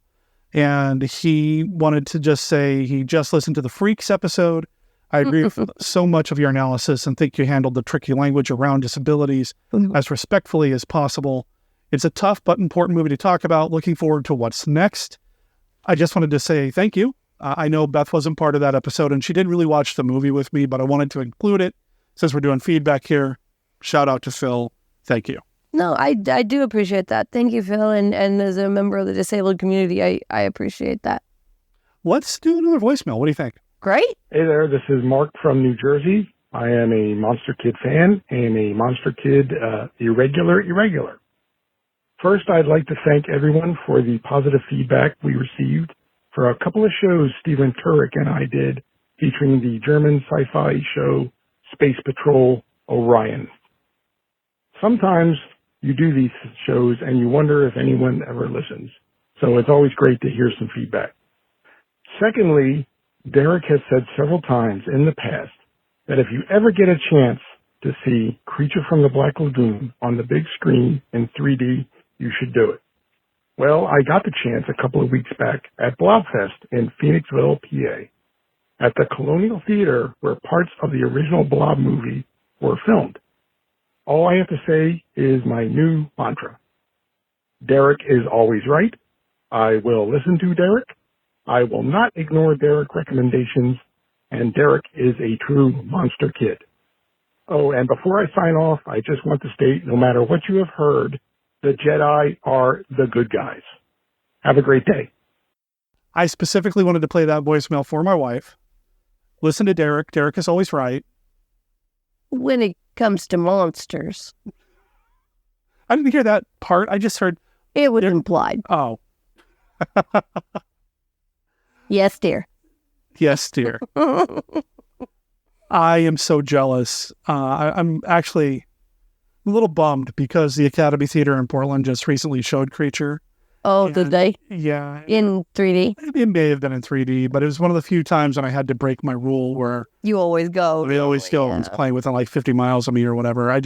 and he wanted to just say he just listened to the Freaks episode. I agree with so much of your analysis and think you handled the tricky language around disabilities as respectfully as possible. It's a tough but important movie to talk about. Looking forward to what's next. I just wanted to say thank you. I know Beth wasn't part of that episode, and she didn't really watch the movie with me, but I wanted to include it since we're doing feedback here. Shout out to Phil. Thank you. No, I do appreciate that. Thank you, Phil. And as a member of the disabled community, I appreciate that. Let's do another voicemail. What do you think? Great. Hey there, this is Mark from New Jersey. I am a Monster Kid fan and a Monster Kid irregular. First, I'd like to thank everyone for the positive feedback we received for a couple of shows Stephen Turek and I did featuring the German sci-fi show Space Patrol Orion. Sometimes you do these shows and you wonder if anyone ever listens. So it's always great to hear some feedback. Secondly, Derek has said several times in the past that if you ever get a chance to see Creature from the Black Lagoon on the big screen in 3D, you should do it. Well, I got the chance a couple of weeks back at Blobfest in Phoenixville, PA, at the Colonial Theater where parts of the original Blob movie were filmed. All I have to say is my new mantra. Derek is always right. I will listen to Derek. I will not ignore Derek recommendations. And Derek is a true monster kid. Oh, and before I sign off, I just want to state, no matter what you have heard, the Jedi are the good guys. Have a great day. I specifically wanted to play that voicemail for my wife. Listen to Derek. Derek is always right. When it comes to monsters. I didn't hear that part. I just heard... It was implied. Oh. Yes, dear. Yes, dear. I am so jealous. I'm actually a little bummed because the Academy Theater in Portland just recently showed Creature. Oh, did they? Yeah. In 3D? It may have been in 3D, but it was one of the few times when I had to break my rule where... You always go. We always go. Yeah. It's playing within like 50 miles of me or whatever.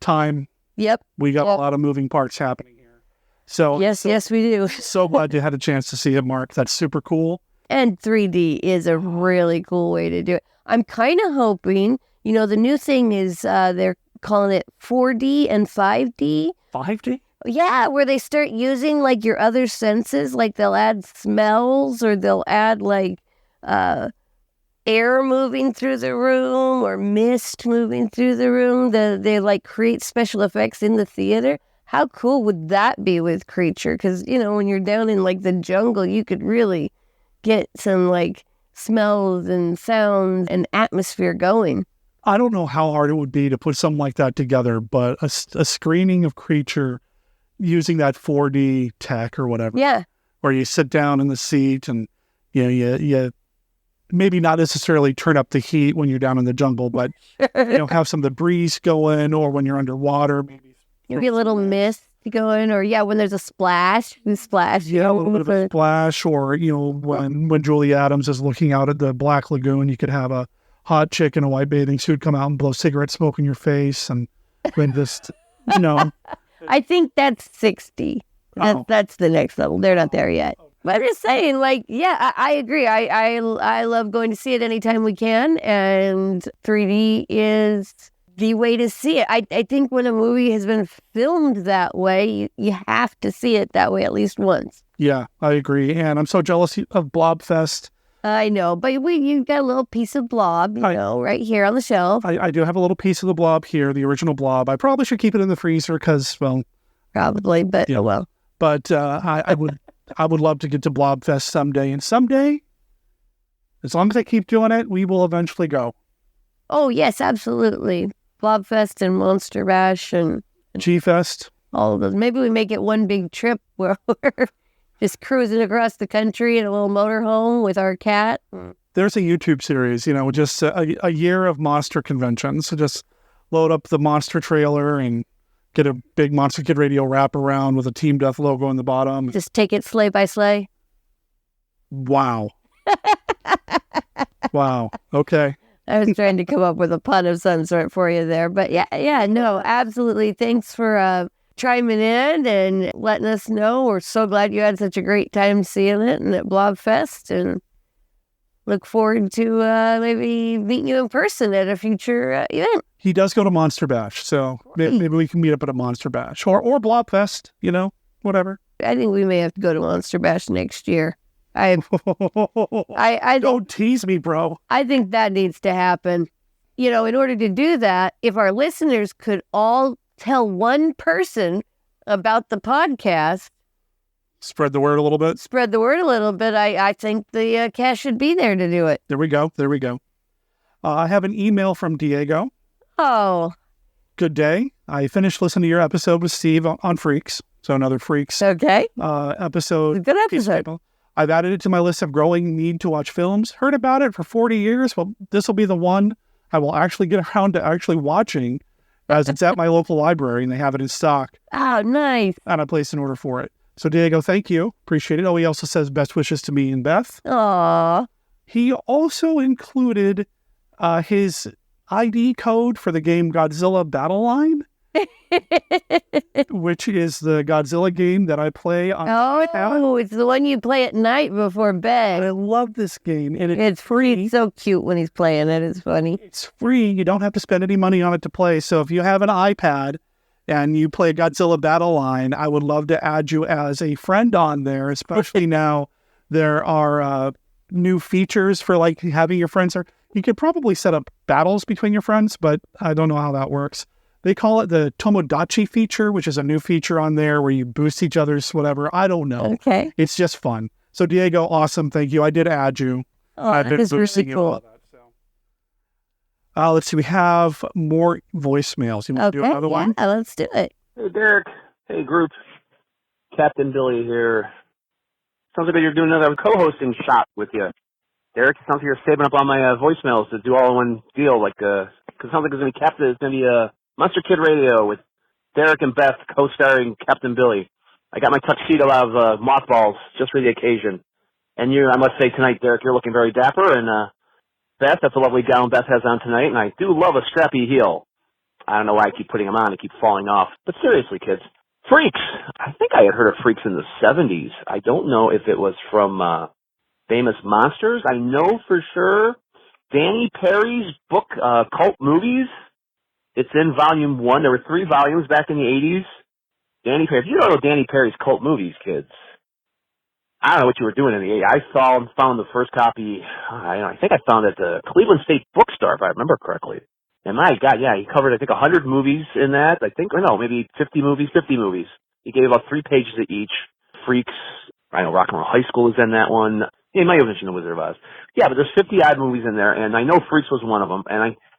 Time. Yep. We got a lot of moving parts happening here. So Yes, we do. So glad you had a chance to see it, Mark. That's super cool. And 3D is a really cool way to do it. I'm kind of hoping, the new thing is they're calling it 4D and 5D. 5D? Yeah, where they start using like your other senses, like they'll add smells or they'll add like air moving through the room or mist moving through the room. They like create special effects in the theater. How cool would that be with Creature? Because, when you're down in like the jungle, you could really get some like smells and sounds and atmosphere going. I don't know how hard it would be to put something like that together, but a screening of Creature using that 4D tech or whatever. Yeah. Where you sit down in the seat and, you maybe not necessarily turn up the heat when you're down in the jungle, but, have some of the breeze going, or when you're underwater, maybe a little mist going, or when there's a splash, you splash. Yeah, a little bit of a splash, or, when Julie Adams is looking out at the Black Lagoon, you could have a hot chick in a white bathing suit come out and blow cigarette smoke in your face and when just, I think that's 60. That's the next level. They're not there yet. But I'm just saying, I agree. I love going to see it anytime we can, and 3D is the way to see it. I think when a movie has been filmed that way, you have to see it that way at least once. Yeah, I agree. And I'm so jealous of Blobfest. I know, but you got a little piece of Blob, right here on the shelf. I do have a little piece of the Blob here, the original Blob. I probably should keep it in the freezer because, well... Probably, but well. But I would love to get to Blobfest someday. And someday, as long as I keep doing it, we will eventually go. Oh, yes, absolutely. Blobfest and Monster Bash and G-Fest. All of those. Maybe we make it one big trip where we're just cruising across the country in a little motorhome with our cat. There's a YouTube series, just a year of monster conventions. So just load up the monster trailer and get a big Monster Kid Radio wraparound with a Team Death logo in the bottom. Just take it sleigh by sleigh. Wow. Wow. Okay. I was trying to come up with a pun of some sort for you there. But yeah, no, absolutely. Thanks for chiming in and letting us know. We're so glad you had such a great time seeing it and at Blobfest, and look forward to maybe meeting you in person at a future event. He does go to Monster Bash, so maybe we can meet up at a Monster Bash or Blobfest, whatever. I think we may have to go to Monster Bash next year. I don't tease me, bro. I think that needs to happen. In order to do that, if our listeners could all tell one person about the podcast, spread the word a little bit. I think the cash should be there to do it. There we go. I have an email from Diego. Oh. Good day. I finished listening to your episode with Steve on Freaks. So another Freaks episode. Good episode. I've added it to my list of growing need to watch films. Heard about it for 40 years. Well, this will be the one I will actually get around to actually watching, as it's at my local library and they have it in stock. Oh, nice. And I placed an order for it. So Diego, thank you. Appreciate it. Oh, he also says best wishes to me and Beth. Aww. He also included his ID code for the game Godzilla Battle Line, which is the Godzilla game that I play on. Oh, it's the one you play at night before bed. I love this game, and it's free. It's so cute when he's playing it. It's funny. It's free. You don't have to spend any money on it to play. So if you have an iPad and you play Godzilla Battle Line, I would love to add you as a friend on there, especially now there are new features for like having your friends. You could probably set up battles between your friends, but I don't know how that works. They call it the Tomodachi feature, which is a new feature on there where you boost each other's whatever. I don't know. Okay. It's just fun. So Diego, awesome. Thank you. I did add you. Oh, I've been boosting really cool. Let's see. We have more voicemails. You want to do another one? Yeah, let's do it. Hey, Derek. Hey, group. Captain Billy here. Sounds like you're doing another co-hosting shot with you. Derek, it sounds like you're saving up all my voicemails to do all in one deal. Because it sounds like it's going to be Monster Kid Radio with Derek and Beth co-starring Captain Billy. I got my tuxedo out of mothballs just for the occasion. And I must say tonight, Derek, you're looking very dapper. And Beth, that's a lovely gown Beth has on tonight. And I do love a strappy heel. I don't know why I keep putting them on. They keep falling off. But seriously, kids, Freaks. I think I had heard of Freaks in the 70s. I don't know if it was from Famous Monsters. I know for sure Danny Perry's book, Cult Movies. It's in volume 1. There were 3 volumes back in the 80s. Danny Perry. If you don't know Danny Perry's Cult Movies, kids, I don't know what you were doing in the 80s. I found the first copy, I think I found it at the Cleveland State Bookstore, if I remember correctly. And my God, yeah, he covered, I think, 100 movies in that. Maybe 50 movies. He gave about 3 pages of each. Freaks. I know Rock and Roll High School is in that one. Yeah, he might have mentioned The Wizard of Oz. Yeah, but there's 50-odd movies in there, and I know Freaks was one of them.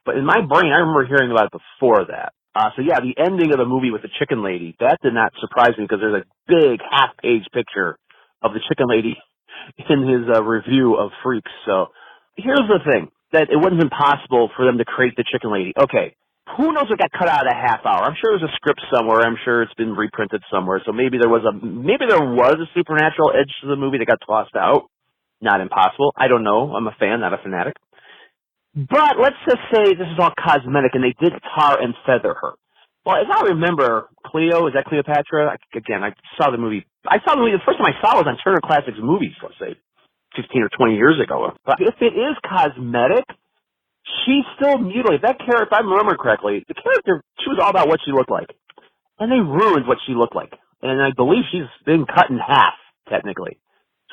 But in my brain, I remember hearing about it before that. So yeah, the ending of the movie with the chicken lady, that did not surprise me because there's a big half-page picture of the chicken lady in his review of Freaks. So here's the thing, that it wasn't impossible for them to create the chicken lady. Okay, who knows what got cut out of the half hour? I'm sure there's a script somewhere. I'm sure it's been reprinted somewhere. So maybe there was a supernatural edge to the movie that got tossed out. Not impossible. I don't know. I'm a fan, not a fanatic. But let's just say this is all cosmetic, and they did tar and feather her. Well, as I remember, Cleo, is that Cleopatra? Again, I saw the movie. The first time I saw it was on Turner Classics Movies, let's say, 15 or 20 years ago. But if it is cosmetic, she's still mutilated. That character, if I remember correctly, the character, she was all about what she looked like. And they ruined what she looked like. And I believe she's been cut in half, technically.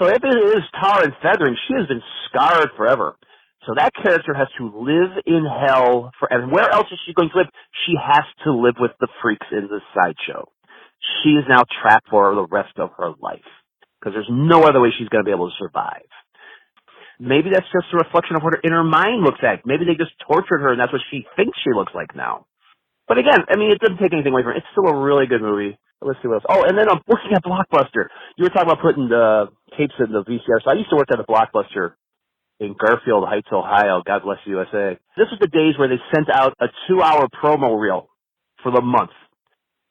So if it is tar and feathering, she has been scarred forever. So that character has to live in hell forever. Where else is she going to live? She has to live with the freaks in the sideshow. She is now trapped for the rest of her life because there's no other way she's going to be able to survive. Maybe that's just a reflection of what her inner mind looks like. Maybe they just tortured her and that's what she thinks she looks like now. But again, I mean, it doesn't take anything away from it. It's still a really good movie. Let's see what else. Oh, and then I'm working at Blockbuster. You were talking about putting the tapes in the VCR. So I used to work at a Blockbuster in Garfield Heights, Ohio. God bless the USA. This was the days where they sent out a 2-hour promo reel for the month.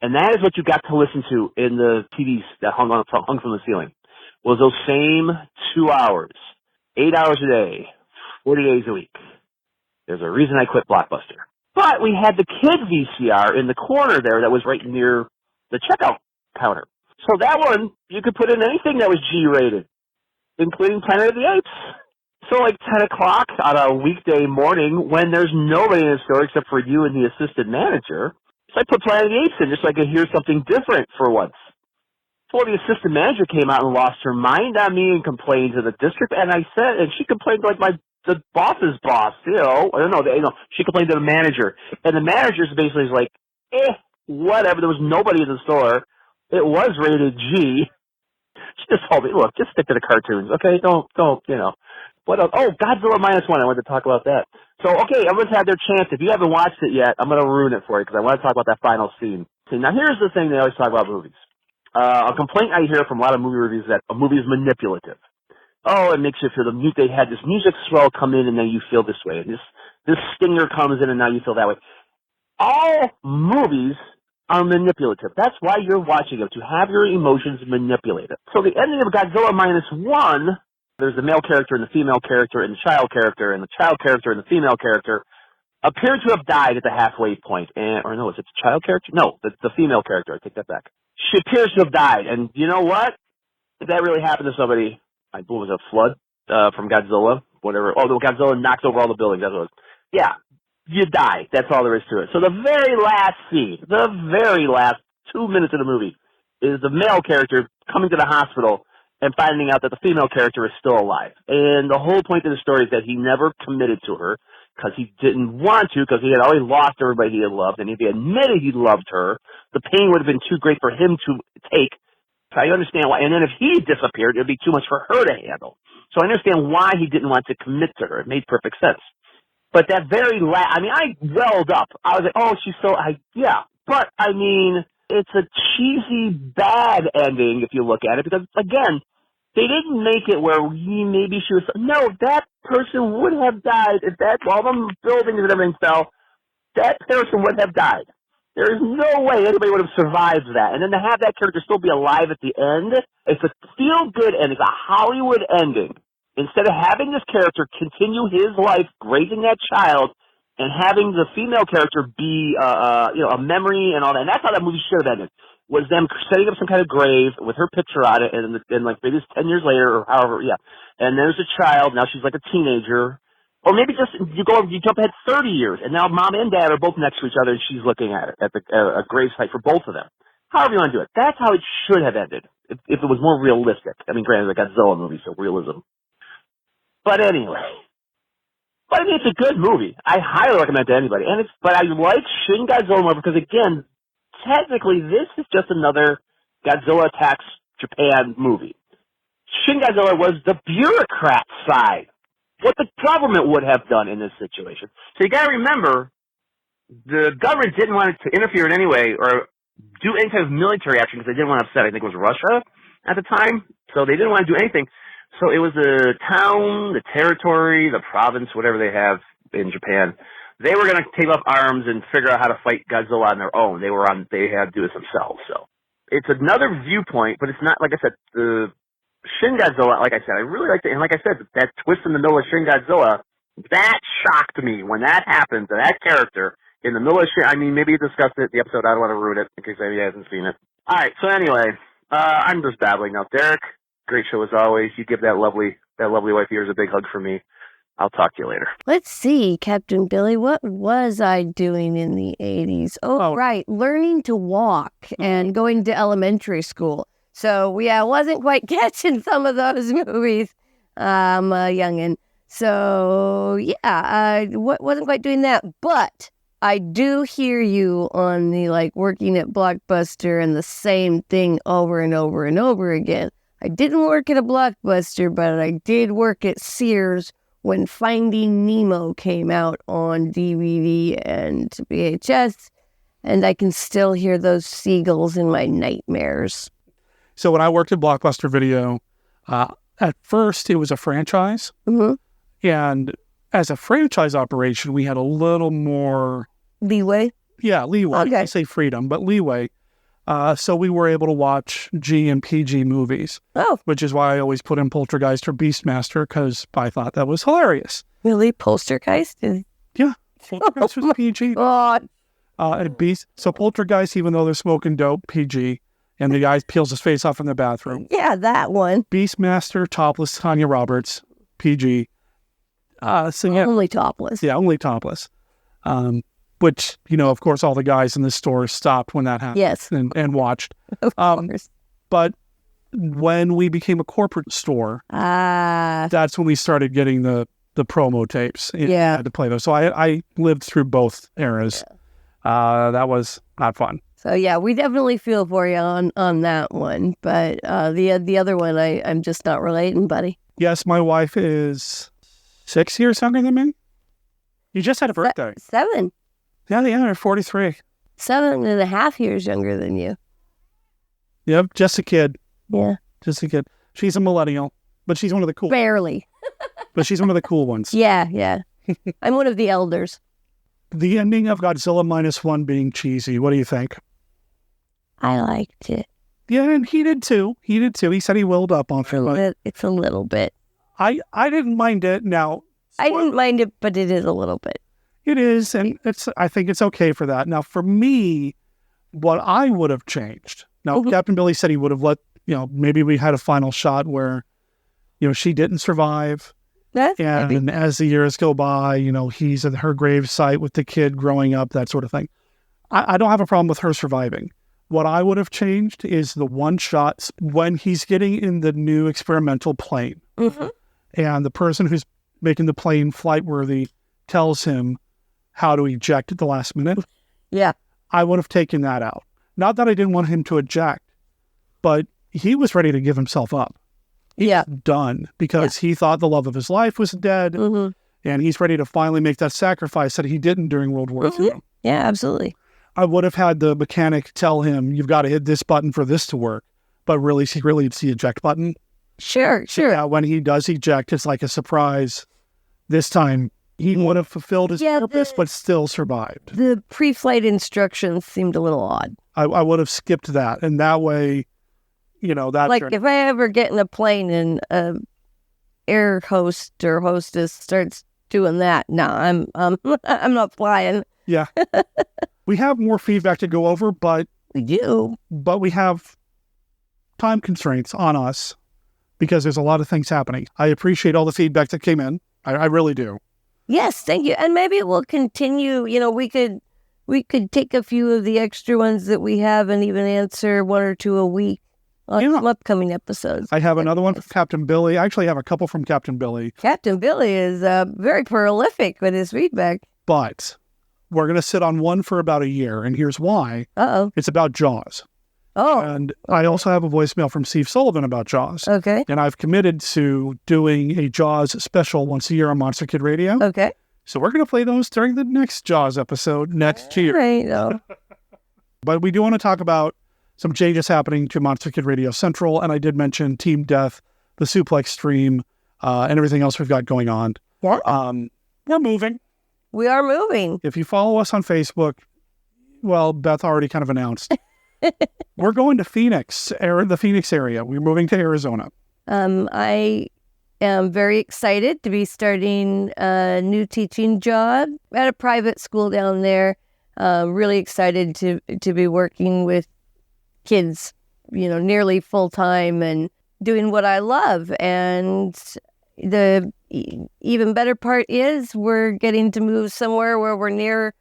And that is what you got to listen to in the TVs that hung from the ceiling, was those same 2 hours, 8 hours a day, 40 days a week. There's a reason I quit Blockbuster. But we had the kid VCR in the corner there that was right near the checkout counter. So that one, you could put in anything that was G-rated, including Planet of the Apes. So like 10 o'clock on a weekday morning when there's nobody in the store except for you and the assistant manager, so I put Planet of the Apes in just so I could hear something different for once. So the assistant manager came out and lost her mind on me and complained to the district, and she complained to like the boss's boss, she complained to the manager, and the manager's basically like, whatever, there was nobody in the store, it was rated G. She just told me, look, just stick to the cartoons, okay, don't, What else? Oh, Godzilla -1, I wanted to talk about that. So, okay, everyone's had their chance. If you haven't watched it yet, I'm going to ruin it for you because I want to talk about that final scene. See, now here's the thing they always talk about movies. A complaint I hear from a lot of movie reviews is that a movie is manipulative. Oh, it makes you feel they had this music swell come in and then you feel this way. This stinger comes in and now you feel that way. All movies are manipulative. That's why you're watching them, to have your emotions manipulated. So the ending of Godzilla -1, there's the male character and the female character and the child character, and the child character and the female character appear to have died at the halfway point. Is it the child character? No, the female character. I take that back. She appears to have died, and you know what? If that really happened to somebody, I believe it was a flood from Godzilla, whatever. Oh, the Godzilla knocks over all the buildings. That's what it was. Yeah, you die. That's all there is to it. So the very last scene, the very last 2 minutes of the movie, is the male character coming to the hospital and finding out that the female character is still alive. And the whole point of the story is that he never committed to her because he didn't want to, because he had already lost everybody he had loved, and if he admitted he loved her, the pain would have been too great for him to take. So I understand why. And then if he disappeared, it would be too much for her to handle. So I understand why he didn't want to commit to her. It made perfect sense. But that very I welled up. I was like, oh, she's so, yeah. But, it's a cheesy, bad ending if you look at it, because, again, they didn't make it where maybe she was, no, that person would have died if all the buildings and everything fell. That person would have died. There is no way anybody would have survived that. And then to have that character still be alive at the end, it's a feel-good ending, a Hollywood ending. Instead of having this character continue his life raising that child and having the female character be, a memory and all that. And that's how that movie should have ended, was them setting up some kind of grave with her picture on it, and like maybe it's 10 years later or however, yeah. And there's a child, now she's like a teenager. Or maybe just you jump ahead 30 years, and now mom and dad are both next to each other, and she's looking at it at a grave site for both of them. However you want to do it. That's how it should have ended, if it was more realistic. Granted, the Godzilla movie, so realism. But anyway. It's a good movie. I highly recommend it to anybody. But I like Shin Godzilla more because, again, technically this is just another Godzilla Attacks Japan movie. Shin Godzilla was the bureaucrat side. What the government would have done in this situation. So you gotta remember, the government didn't want to interfere in any way or do any kind of military action because they didn't want to upset, I think it was Russia at the time. So they didn't want to do anything. So it was the town, the territory, the province, whatever they have in Japan. They were going to take up arms and figure out how to fight Godzilla on their own. They had to do this themselves. So it's another viewpoint, but it's not, like I said, the Shin Godzilla, like I said, I really liked it. And like I said, that twist in the middle of Shin Godzilla, that shocked me when that happened to that character in the middle of Shin. Maybe you discussed it in the episode. I don't want to ruin it in case anybody hasn't seen it. All right. So anyway, I'm just babbling now. Derek, great show as always. You give that lovely wife of yours a big hug for me. I'll talk to you later. Let's see, Captain Billy, what was I doing in the 80s? Oh, right. Learning to walk and going to elementary school. So, yeah, I wasn't quite catching some of those movies. I'm a youngin'. So, yeah, I wasn't quite doing that. But I do hear you on the, working at Blockbuster and the same thing over and over and over again. I didn't work at a Blockbuster, but I did work at Sears when Finding Nemo came out on DVD and VHS, and I can still hear those seagulls in my nightmares. So when I worked at Blockbuster Video, at first it was a franchise. Mm-hmm. And as a franchise operation, we had a little more... leeway? Yeah, leeway. Okay. I say freedom, but leeway. So we were able to watch G and PG movies. Oh. Which is why I always put in Poltergeist or Beastmaster, because I thought that was hilarious. Really? Poltergeist? Yeah. Poltergeist was PG. God. So Poltergeist, even though they're smoking dope, PG, and the guy peels his face off in the bathroom. Yeah, that one. Beastmaster, topless Tanya Roberts, PG. Only topless. Yeah, only topless. Which, of course, all the guys in the store stopped when that happened. Yes. And watched. Of course. But when we became a corporate store, that's when we started getting the promo tapes. Yeah. I had to play those. So I lived through both eras. Yeah. That was not fun. So yeah, we definitely feel for you on that one. But the other one, I'm just not relating, buddy. Yes, my wife is 6 years younger than me. You just had a birthday. 7. Yeah, they're 43. 7.5 years younger than you. Yep, just a kid. Yeah. Just a kid. She's a millennial, but she's one of the cool. Barely. But she's one of the cool ones. Yeah. I'm one of the elders. The ending of Godzilla -1 being cheesy. What do you think? I liked it. Yeah, and he did too. He said he willed up on it. It's a little bit. I didn't mind it. Now, I didn't mind it, but it is a little bit. It is, and I think it's okay for that. Now, for me, what I would have changed. Now, Captain Billy said he would have let, maybe we had a final shot where, she didn't survive. And as the years go by, he's at her grave site with the kid growing up, that sort of thing. I don't have a problem with her surviving. What I would have changed is the one shot when he's getting in the new experimental plane. Mm-hmm. And the person who's making the plane flight worthy tells him how to eject at the last minute. Yeah. I would have taken that out. Not that I didn't want him to eject, but he was ready to give himself up. He's done because he thought the love of his life was dead, and he's ready to finally make that sacrifice that he didn't during World War II. Yeah, absolutely. I would have had the mechanic tell him, you've got to hit this button for this to work, but really, it's the eject button. Sure. When he does eject, it's like a surprise. This time, he would have fulfilled his purpose, but still survived. The pre-flight instructions seemed a little odd. I would have skipped that, and that way, that... Like, if I ever get in a plane and an air host or hostess starts doing that, no, I'm not flying. Yeah. We have more feedback to go over, but... We do. But we have time constraints on us because there's a lot of things happening. I appreciate all the feedback that came in. I really do. Yes, thank you. And maybe it will continue. We could take a few of the extra ones that we have and even answer 1 or 2 a week on some upcoming episodes. I have another one from Captain Billy. I actually have a couple from Captain Billy. Captain Billy is very prolific with his feedback. But we're going to sit on one for about a year, and here's why. Uh-oh. It's about Jaws. Oh. And I also have a voicemail from Steve Sullivan about Jaws. Okay. And I've committed to doing a Jaws special once a year on Monster Kid Radio. Okay. So we're going to play those during the next Jaws episode next year. Right. But we do want to talk about some changes happening to Monster Kid Radio Central. And I did mention Team Death, the Suplex stream, and everything else we've got going on. Yeah. We're moving. We are moving. If you follow us on Facebook, well, Beth already kind of announced. We're going to the Phoenix area. We're moving to Arizona. I am very excited to be starting a new teaching job at a private school down there. Really excited to be working with kids, nearly full time and doing what I love. And the even better part is we're getting to move somewhere where we're near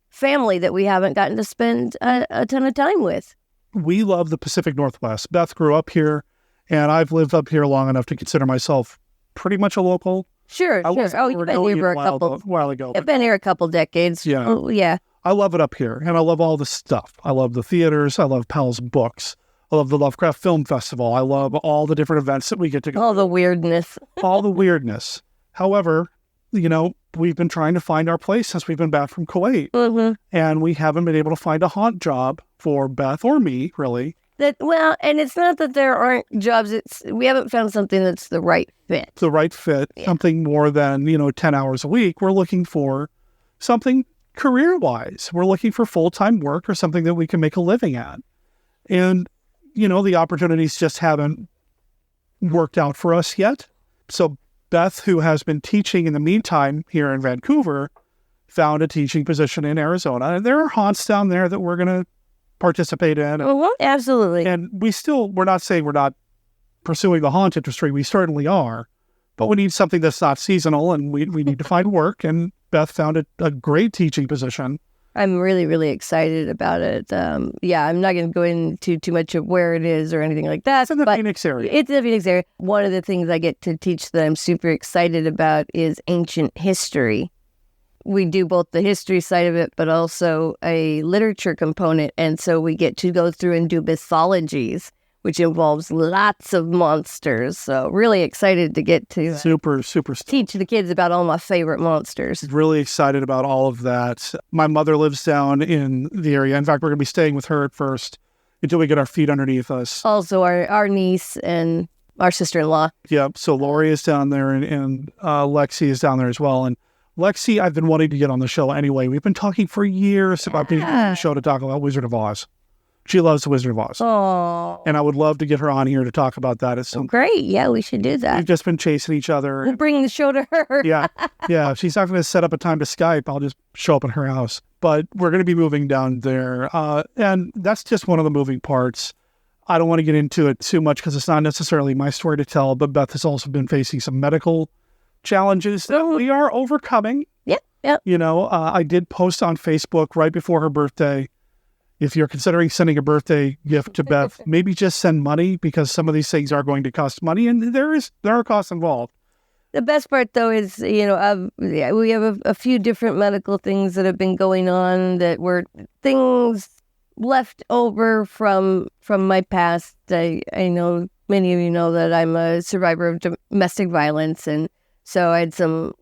family that we haven't gotten to spend a ton of time with. We love the Pacific Northwest. Beth grew up here, and I've lived up here long enough to consider myself pretty much a local. Sure. Oh, you've been here for a while ago. I've been here a couple decades. Yeah. Oh, yeah. I love it up here, and I love all the stuff. I love the theaters. I love Pal's books. I love the Lovecraft Film Festival. I love all the different events that we get to go. All the weirdness. All the weirdness. However, we've been trying to find our place since we've been back from Kuwait. Mm-hmm. And we haven't been able to find a haunt job for Beth or me, really. And it's not that there aren't jobs. We haven't found something that's the right fit. The right fit, something more than, 10 hours a week. We're looking for something career-wise. We're looking for full-time work or something that we can make a living at. And, the opportunities just haven't worked out for us yet. So Beth, who has been teaching in the meantime here in Vancouver, found a teaching position in Arizona. And there are haunts down there that we're going to participate in. Well, absolutely. And we're not saying we're not pursuing the haunt industry. We certainly are. But we need something that's not seasonal, and we need to find work. And Beth found a great teaching position. I'm really, really excited about it. I'm not going to go into too much of where it is or anything like that. It's in the Phoenix area. It's in the Phoenix area. One of the things I get to teach that I'm super excited about is ancient history. We do both the history side of it, but also a literature component. And so we get to go through and do mythologies, which involves lots of monsters. So really excited to get to super teach the kids about all my favorite monsters. Really excited about all of that. My mother lives down in the area. In fact, we're going to be staying with her at first until we get our feet underneath us. Also, our niece and our sister-in-law. Yeah, so Lori is down there and Lexi is down there as well. And Lexi, I've been wanting to get on the show anyway. We've been talking for years about being on the show to talk about Wizard of Oz. She loves the Wizard of Oz. Oh. And I would love to get her on here to talk about that. Great. Yeah, we should do that. We've just been chasing each other. We'll bring the show to her. Yeah. If she's not going to set up a time to Skype, I'll just show up at her house. But we're going to be moving down there. And that's just one of the moving parts. I don't want to get into it too much because it's not necessarily my story to tell, but Beth has also been facing some medical challenges that we are overcoming. Yep. I did post on Facebook right before her birthday. If you're considering sending a birthday gift to Beth, maybe just send money because some of these things are going to cost money, and there are costs involved. The best part, though, is we have a few different medical things that have been going on that were things left over from my past. I know many of you know that I'm a survivor of domestic violence, and so I had some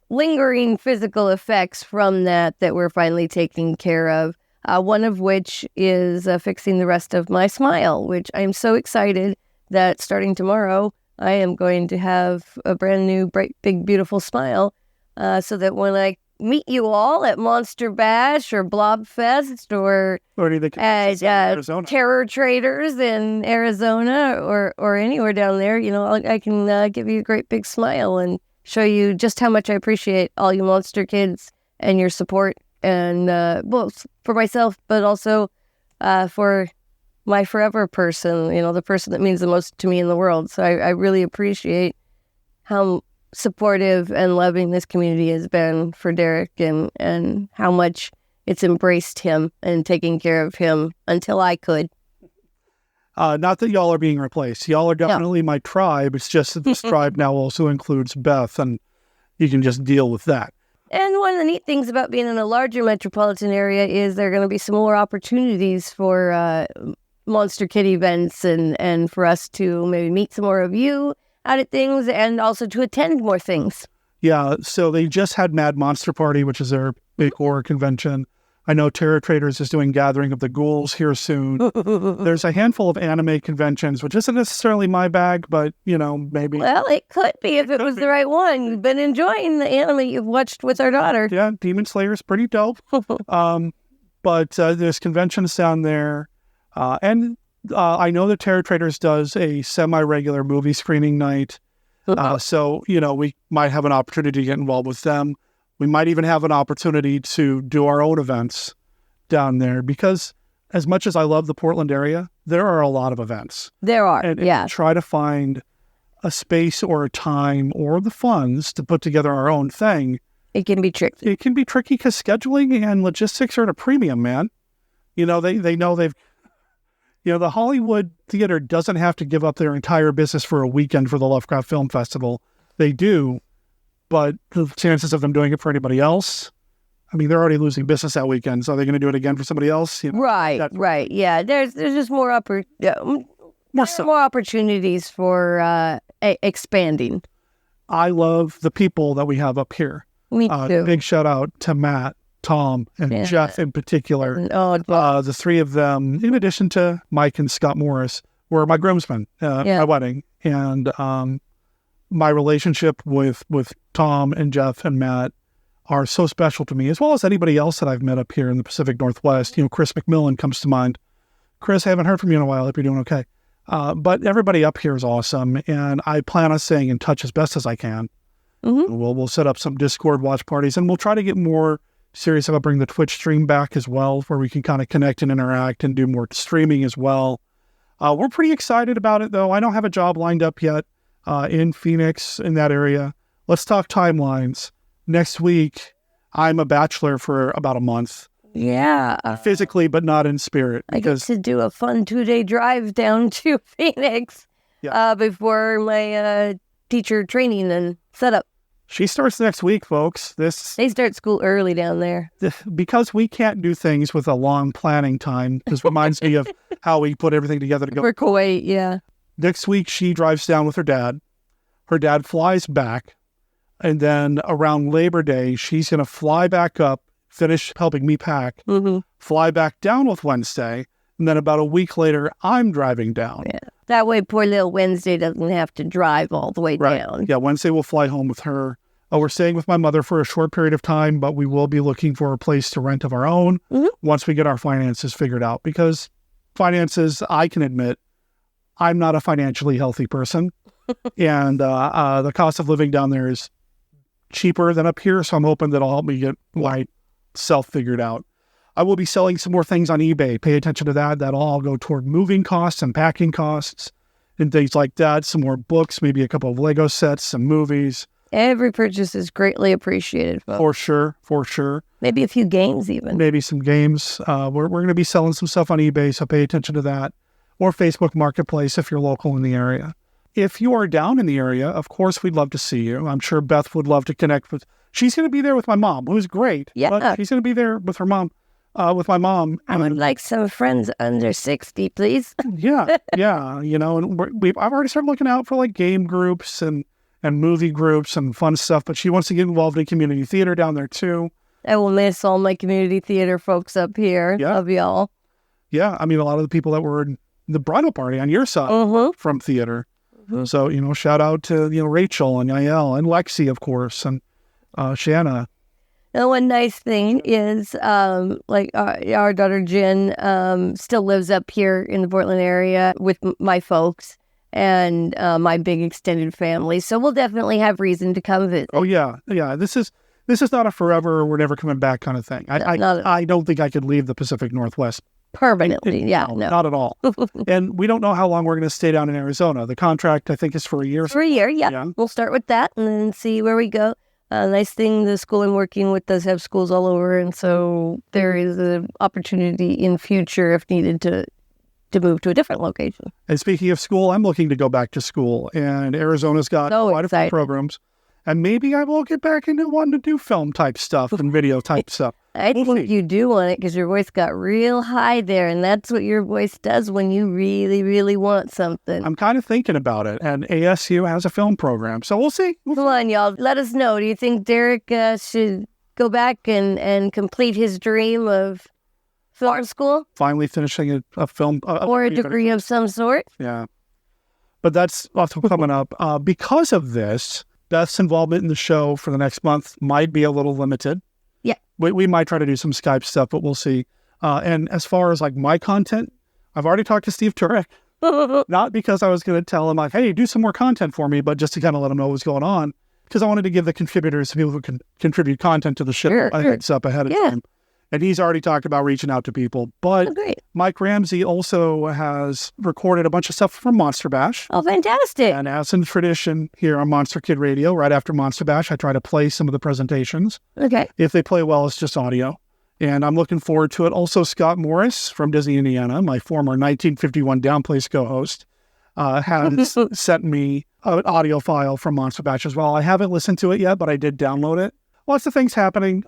lingering physical effects from that we're finally taking care of. One of which is fixing the rest of my smile, which I'm so excited that starting tomorrow, I am going to have a brand new, bright, big, beautiful smile so that when I meet you all at Monster Bash or Blobfest or at Terror Traders in Arizona or anywhere down there, I can give you a great big smile and show you just how much I appreciate all you monster kids and your support. And, for myself, but also for my forever person, the person that means the most to me in the world. So I really appreciate how supportive and loving this community has been for Derek and how much it's embraced him and taking care of him until I could. Not that y'all are being replaced. Y'all are definitely my tribe. It's just that this tribe now also includes Beth, and you can just deal with that. And one of the neat things about being in a larger metropolitan area is there are going to be some more opportunities for Monster Kid events and for us to maybe meet some more of you out at things and also to attend more things. Yeah, so they just had Mad Monster Party, which is their big horror convention. I know Terror Traders is doing Gathering of the Ghouls here soon. There's a handful of anime conventions, which isn't necessarily my bag, but, maybe. Well, it could be if it was the right one. You've been enjoying the anime you've watched with our daughter. Yeah, Demon Slayer is pretty dope. But there's conventions down there. And I know that Terror Traders does a semi-regular movie screening night. So, we might have an opportunity to get involved with them. We might even have an opportunity to do our own events down there because as much as I love the Portland area, there are a lot of events. There are, and try to find a space or a time or the funds to put together our own thing. It can be tricky. It can be tricky because scheduling and logistics are at a premium, man. They know the Hollywood Theater doesn't have to give up their entire business for a weekend for the Lovecraft Film Festival. They do. But the chances of them doing it for anybody else, they're already losing business that weekend. So are they going to do it again for somebody else? Right. Yeah, there's just more opportunities for expanding. I love the people that we have up here. Me too. Big shout out to Matt, Tom, and Jeff in particular. The three of them, in addition to Mike and Scott Morris, were my groomsmen at my wedding. And my relationship with Tom and Jeff and Matt are so special to me, as well as anybody else that I've met up here in the Pacific Northwest. Chris McMillan comes to mind Chris, I haven't heard from you in a while. I hope you're doing okay. But everybody up here is awesome, and I plan on staying in touch as best as I can. Mm-hmm. We'll set up some Discord watch parties, and we'll try to get more serious about bringing the Twitch stream back as well, where we can kind of connect and interact and do more streaming as well. We're pretty excited about it, though. I don't have a job lined up yet in Phoenix, in that area. Let's talk timelines. Next week, I'm a bachelor for about a month. Yeah. Physically, but not in spirit. I get to do a fun 2-day drive down to Phoenix before my teacher training and setup. She starts next week, folks. They start school early down there. Because we can't do things with a long planning time. This reminds me of how we put everything together to go. For Kuwait, yeah. Next week, she drives down with her dad. Her dad flies back. And then around Labor Day, she's going to fly back up, finish helping me pack, fly back down with Wednesday. And then about a week later, I'm driving down. Yeah. That way, poor little Wednesday doesn't have to drive all the way down. Yeah, Wednesday we'll fly home with her. We're staying with my mother for a short period of time, but we will be looking for a place to rent of our own once we get our finances figured out. Because finances, I can admit, I'm not a financially healthy person. And the cost of living down there is cheaper than up here. So I'm hoping that'll help me get myself figured out. I will be selling some more things on eBay. Pay attention to that. That'll all go toward moving costs and packing costs and things like that. Some more books, maybe a couple of Lego sets, some movies. Every purchase is greatly appreciated, folks. For sure. Maybe a few games even. Maybe some games. We're going to be selling some stuff on eBay, so pay attention to that. Or Facebook Marketplace if you're local in the area. If you are down in the area, of course, we'd love to see you. I'm sure Beth would love to connect with. She's going to be there with my mom, who's great. Yeah. But she's going to be there with her mom. With my mom. I would like some friends under 60, please. Yeah. You know, and I've already started looking out for like game groups and movie groups and fun stuff, but she wants to get involved in community theater down there too. I will miss all my community theater folks up here. Yeah. Love y'all. Yeah. I mean, a lot of the people that were in the bridal party on your side from theater. So, you know, shout out to, Rachel and Yael and Lexi, of course, and Shanna. And one nice thing is, our daughter Jen still lives up here in the Portland area with my folks and my big extended family. So we'll definitely have reason to come visit. Oh, yeah. Yeah. This is not a forever, we're never coming back kind of thing. I don't think I could leave the Pacific Northwest. Permanently, no. Not at all. And we don't know how long we're going to stay down in Arizona. The contract, I think, is for a year. For a year, yeah. We'll start with that and then see where we go. Nice thing, the school I'm working with does have schools all over, and so there is an opportunity in future, if needed, to move to a different location. And speaking of school, I'm looking to go back to school, and Arizona's got quite a few programs. And maybe I will get back into wanting to do film type stuff and video type stuff. I think you do want it because your voice got real high there, and that's what your voice does when you really, really want something. I'm kind of thinking about it, and ASU has a film program, so we'll see. Come on, y'all. Let us know. Do you think Derek should go back and complete his dream of film school? Finally finishing a film. Or a degree of some sort? Yeah. But that's also coming up. Because of this, Beth's involvement in the show for the next month might be a little limited. Yeah. We might try to do some Skype stuff, but we'll see. And as far as like my content, I've already talked to Steve Turek. Not because I was going to tell him like, hey, do some more content for me, but just to kind of let him know what's going on. Because I wanted to give the contributors, people who can contribute content to the show, a heads up ahead of time. And he's already talked about reaching out to people. But Mike Ramsey also has recorded a bunch of stuff from Monster Bash. Oh, fantastic. And as in tradition here on Monster Kid Radio, right after Monster Bash, I try to play some of the presentations. Okay. If they play well, it's just audio. And I'm looking forward to it. Also, Scott Morris from Disney, Indiana, my former 1951 Downplace co-host, has sent me an audio file from Monster Bash as well. I haven't listened to it yet, but I did download it. Lots of things happening.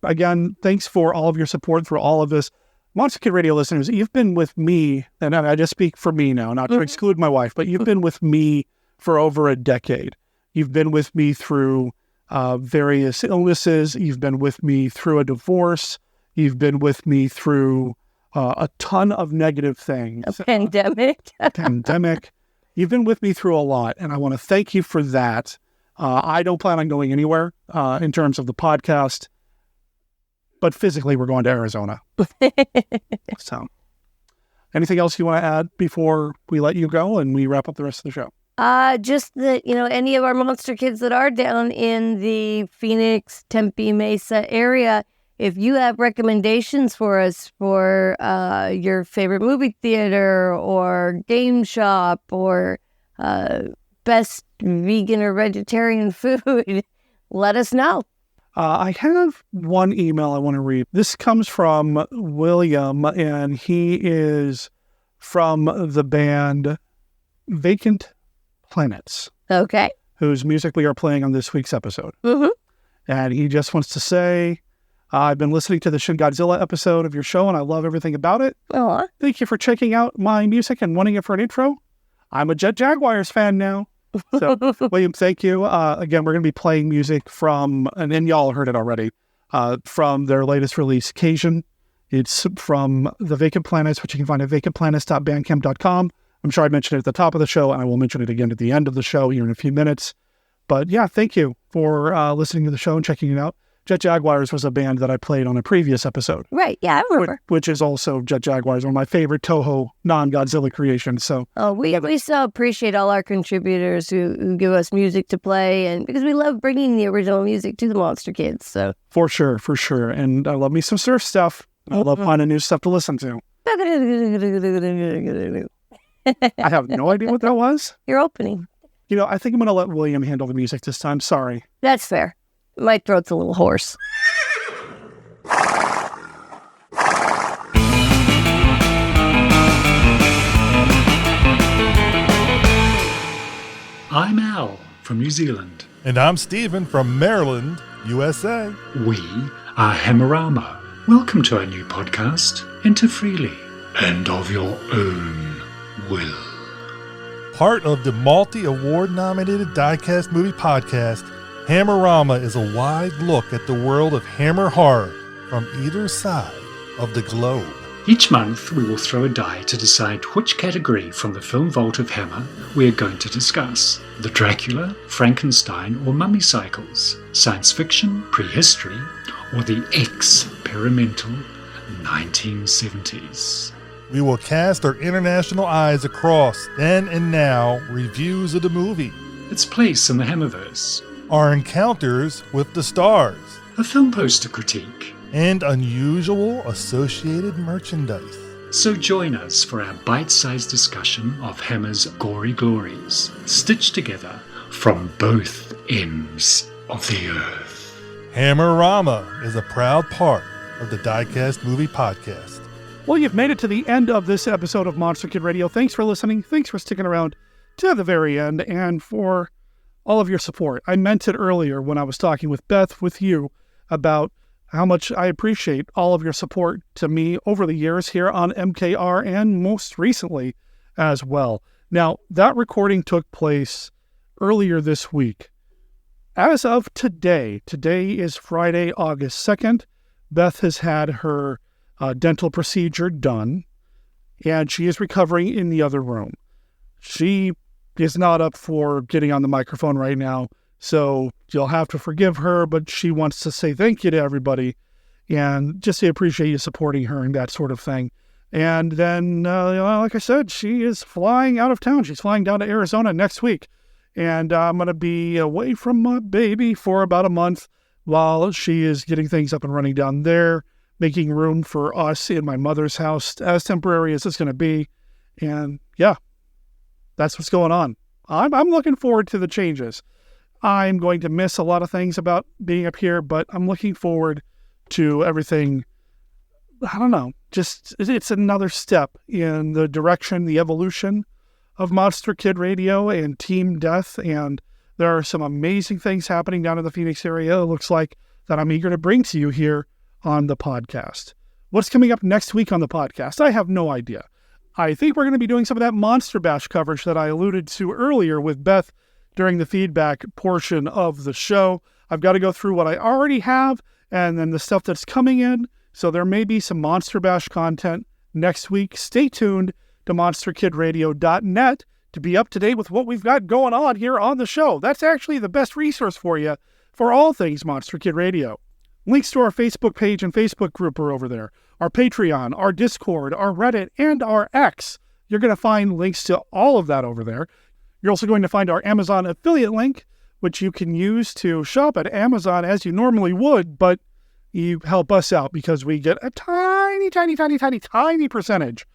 Again, thanks for all of your support through all of this. Monster Kid Radio listeners, you've been with me, and I just speak for me now, not to exclude my wife, but you've been with me for over a decade. You've been with me through various illnesses. You've been with me through a divorce. You've been with me through a ton of negative things. A pandemic. Pandemic. You've been with me through a lot, and I want to thank you for that. I don't plan on going anywhere in terms of the podcast. But physically, we're going to Arizona. So, Anything else you want to add before we let you go and we wrap up the rest of the show? Just that, any of our monster kids that are down in the Phoenix, Tempe, Mesa area, if you have recommendations for us for your favorite movie theater or game shop or best vegan or vegetarian food, let us know. I have one email I want to read. This comes from William, and he is from the band Vacant Planets. Okay. Whose music we are playing on this week's episode. Mm-hmm. And he just wants to say, I've been listening to the Shin Godzilla episode of your show, and I love everything about it. Aww. Thank you for checking out my music and wanting it for an intro. I'm a Jet Jaguars fan now. So, William, thank you. Again, we're going to be playing music from, and y'all heard it already, from their latest release, Cajun. It's from the Vacant Planets, which you can find at vacantplanets.bandcamp.com. I'm sure I mentioned it at the top of the show, and I will mention it again at the end of the show here in a few minutes. But yeah, thank you for listening to the show and checking it out. Jet Jaguars was a band that I played on a previous episode. Right, yeah, I remember. Which is also Jet Jaguars, one of my favorite Toho non-Godzilla creations. So we so appreciate all our contributors who give us music to play, and because we love bringing the original music to the Monster Kids. So For sure. And I love me some surf stuff. I love finding new stuff to listen to. I have no idea what that was. Your opening. I think I'm going to let William handle the music this time. Sorry. That's fair. My throat's a little hoarse. I'm Al from New Zealand. And I'm Stephen from Maryland, USA. We are Hammerama. Welcome to our new podcast, Enter Freely and of your own will. Part of the multi-award-nominated Diecast Movie Podcast, Hammerama is a wide look at the world of Hammer horror from either side of the globe. Each month, we will throw a die to decide which category from the film vault of Hammer we are going to discuss. The Dracula, Frankenstein, or Mummy cycles, science fiction, prehistory, or the experimental 1970s. We will cast our international eyes across then and now reviews of the movie, its place in the Hammerverse, our encounters with the stars, a film poster critique, and unusual associated merchandise. So join us for our bite-sized discussion of Hammer's gory glories, stitched together from both ends of the earth. Hammerama is a proud part of the Diecast Movie Podcast. Well, you've made it to the end of this episode of Monster Kid Radio. Thanks for listening. Thanks for sticking around to the very end and for all of your support. I meant it earlier when I was talking with Beth, with you, about how much I appreciate all of your support to me over the years here on MKR and most recently as well. Now, that recording took place earlier this week. As of today is Friday, August 2nd, Beth has had her dental procedure done, and she is recovering in the other room. She is not up for getting on the microphone right now, so you'll have to forgive her, but she wants to say thank you to everybody and just to appreciate you supporting her and that sort of thing. And then, like I said, she is flying out of town. She's flying down to Arizona next week, and I'm going to be away from my baby for about a month while she is getting things up and running down there, making room for us in my mother's house, as temporary as it's going to be. And yeah, that's what's going on. I'm looking forward to the changes. I'm going to miss a lot of things about being up here, but I'm looking forward to everything. I don't know, just it's another step in the direction, the evolution of Monster Kid Radio and Team Death. And there are some amazing things happening down in the Phoenix area, it looks like, that I'm eager to bring to you here on the podcast. What's coming up next week on the podcast? I have no idea. I think we're going to be doing some of that Monster Bash coverage that I alluded to earlier with Beth during the feedback portion of the show. I've got to go through what I already have and then the stuff that's coming in. So there may be some Monster Bash content next week. Stay tuned to monsterkidradio.net to be up to date with what we've got going on here on the show. That's actually the best resource for you for all things Monster Kid Radio. Links to our Facebook page and Facebook group are over there. our Patreon, our Discord, our Reddit, and our X. You're going to find links to all of that over there. You're also going to find our Amazon affiliate link, which you can use to shop at Amazon as you normally would, but you help us out because we get a tiny percentage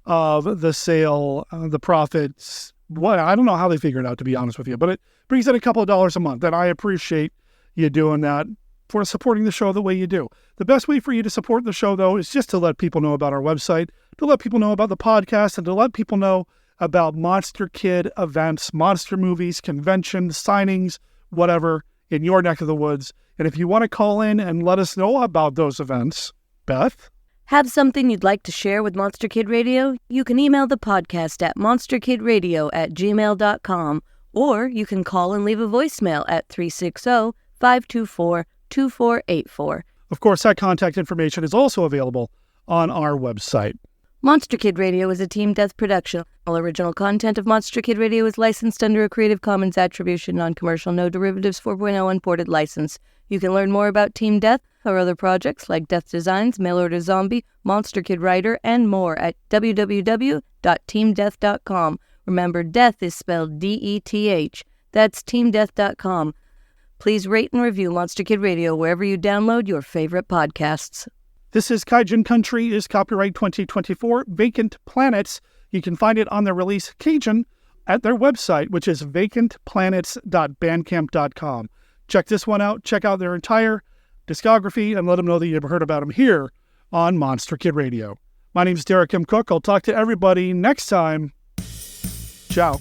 of the sale, the profits. I don't know how they figure it out, to be honest with you, but it brings in a couple of dollars a month, and I appreciate you doing that for supporting the show the way you do. The best way for you to support the show, though, is just to let people know about our website, to let people know about the podcast, and to let people know about Monster Kid events, monster movies, conventions, signings, whatever, in your neck of the woods. And if you want to call in and let us know about those events, Beth? Have something you'd like to share with Monster Kid Radio? You can email the podcast at monsterkidradio@gmail.com, or you can call and leave a voicemail at 360-524-2484. Of course, that contact information is also available on our website. Monster Kid Radio is a Team Death production. All original content of Monster Kid Radio is licensed under a Creative Commons Attribution, Non-Commercial, No Derivatives 4.0 Unported license. You can learn more about Team Death or other projects like Death Designs, Mail Order Zombie, Monster Kid Writer, and more at www.teamdeath.com. Remember, death is spelled D-E-T-H. That's teamdeath.com. Please rate and review Monster Kid Radio wherever you download your favorite podcasts. This is Kaijin Country, is copyright 2024, Vacant Planets. You can find it on the release Cajun at their website, which is vacantplanets.bandcamp.com. Check this one out. Check out their entire discography and let them know that you've heard about them here on Monster Kid Radio. My name is Derek M. Cook. I'll talk to everybody next time. Ciao.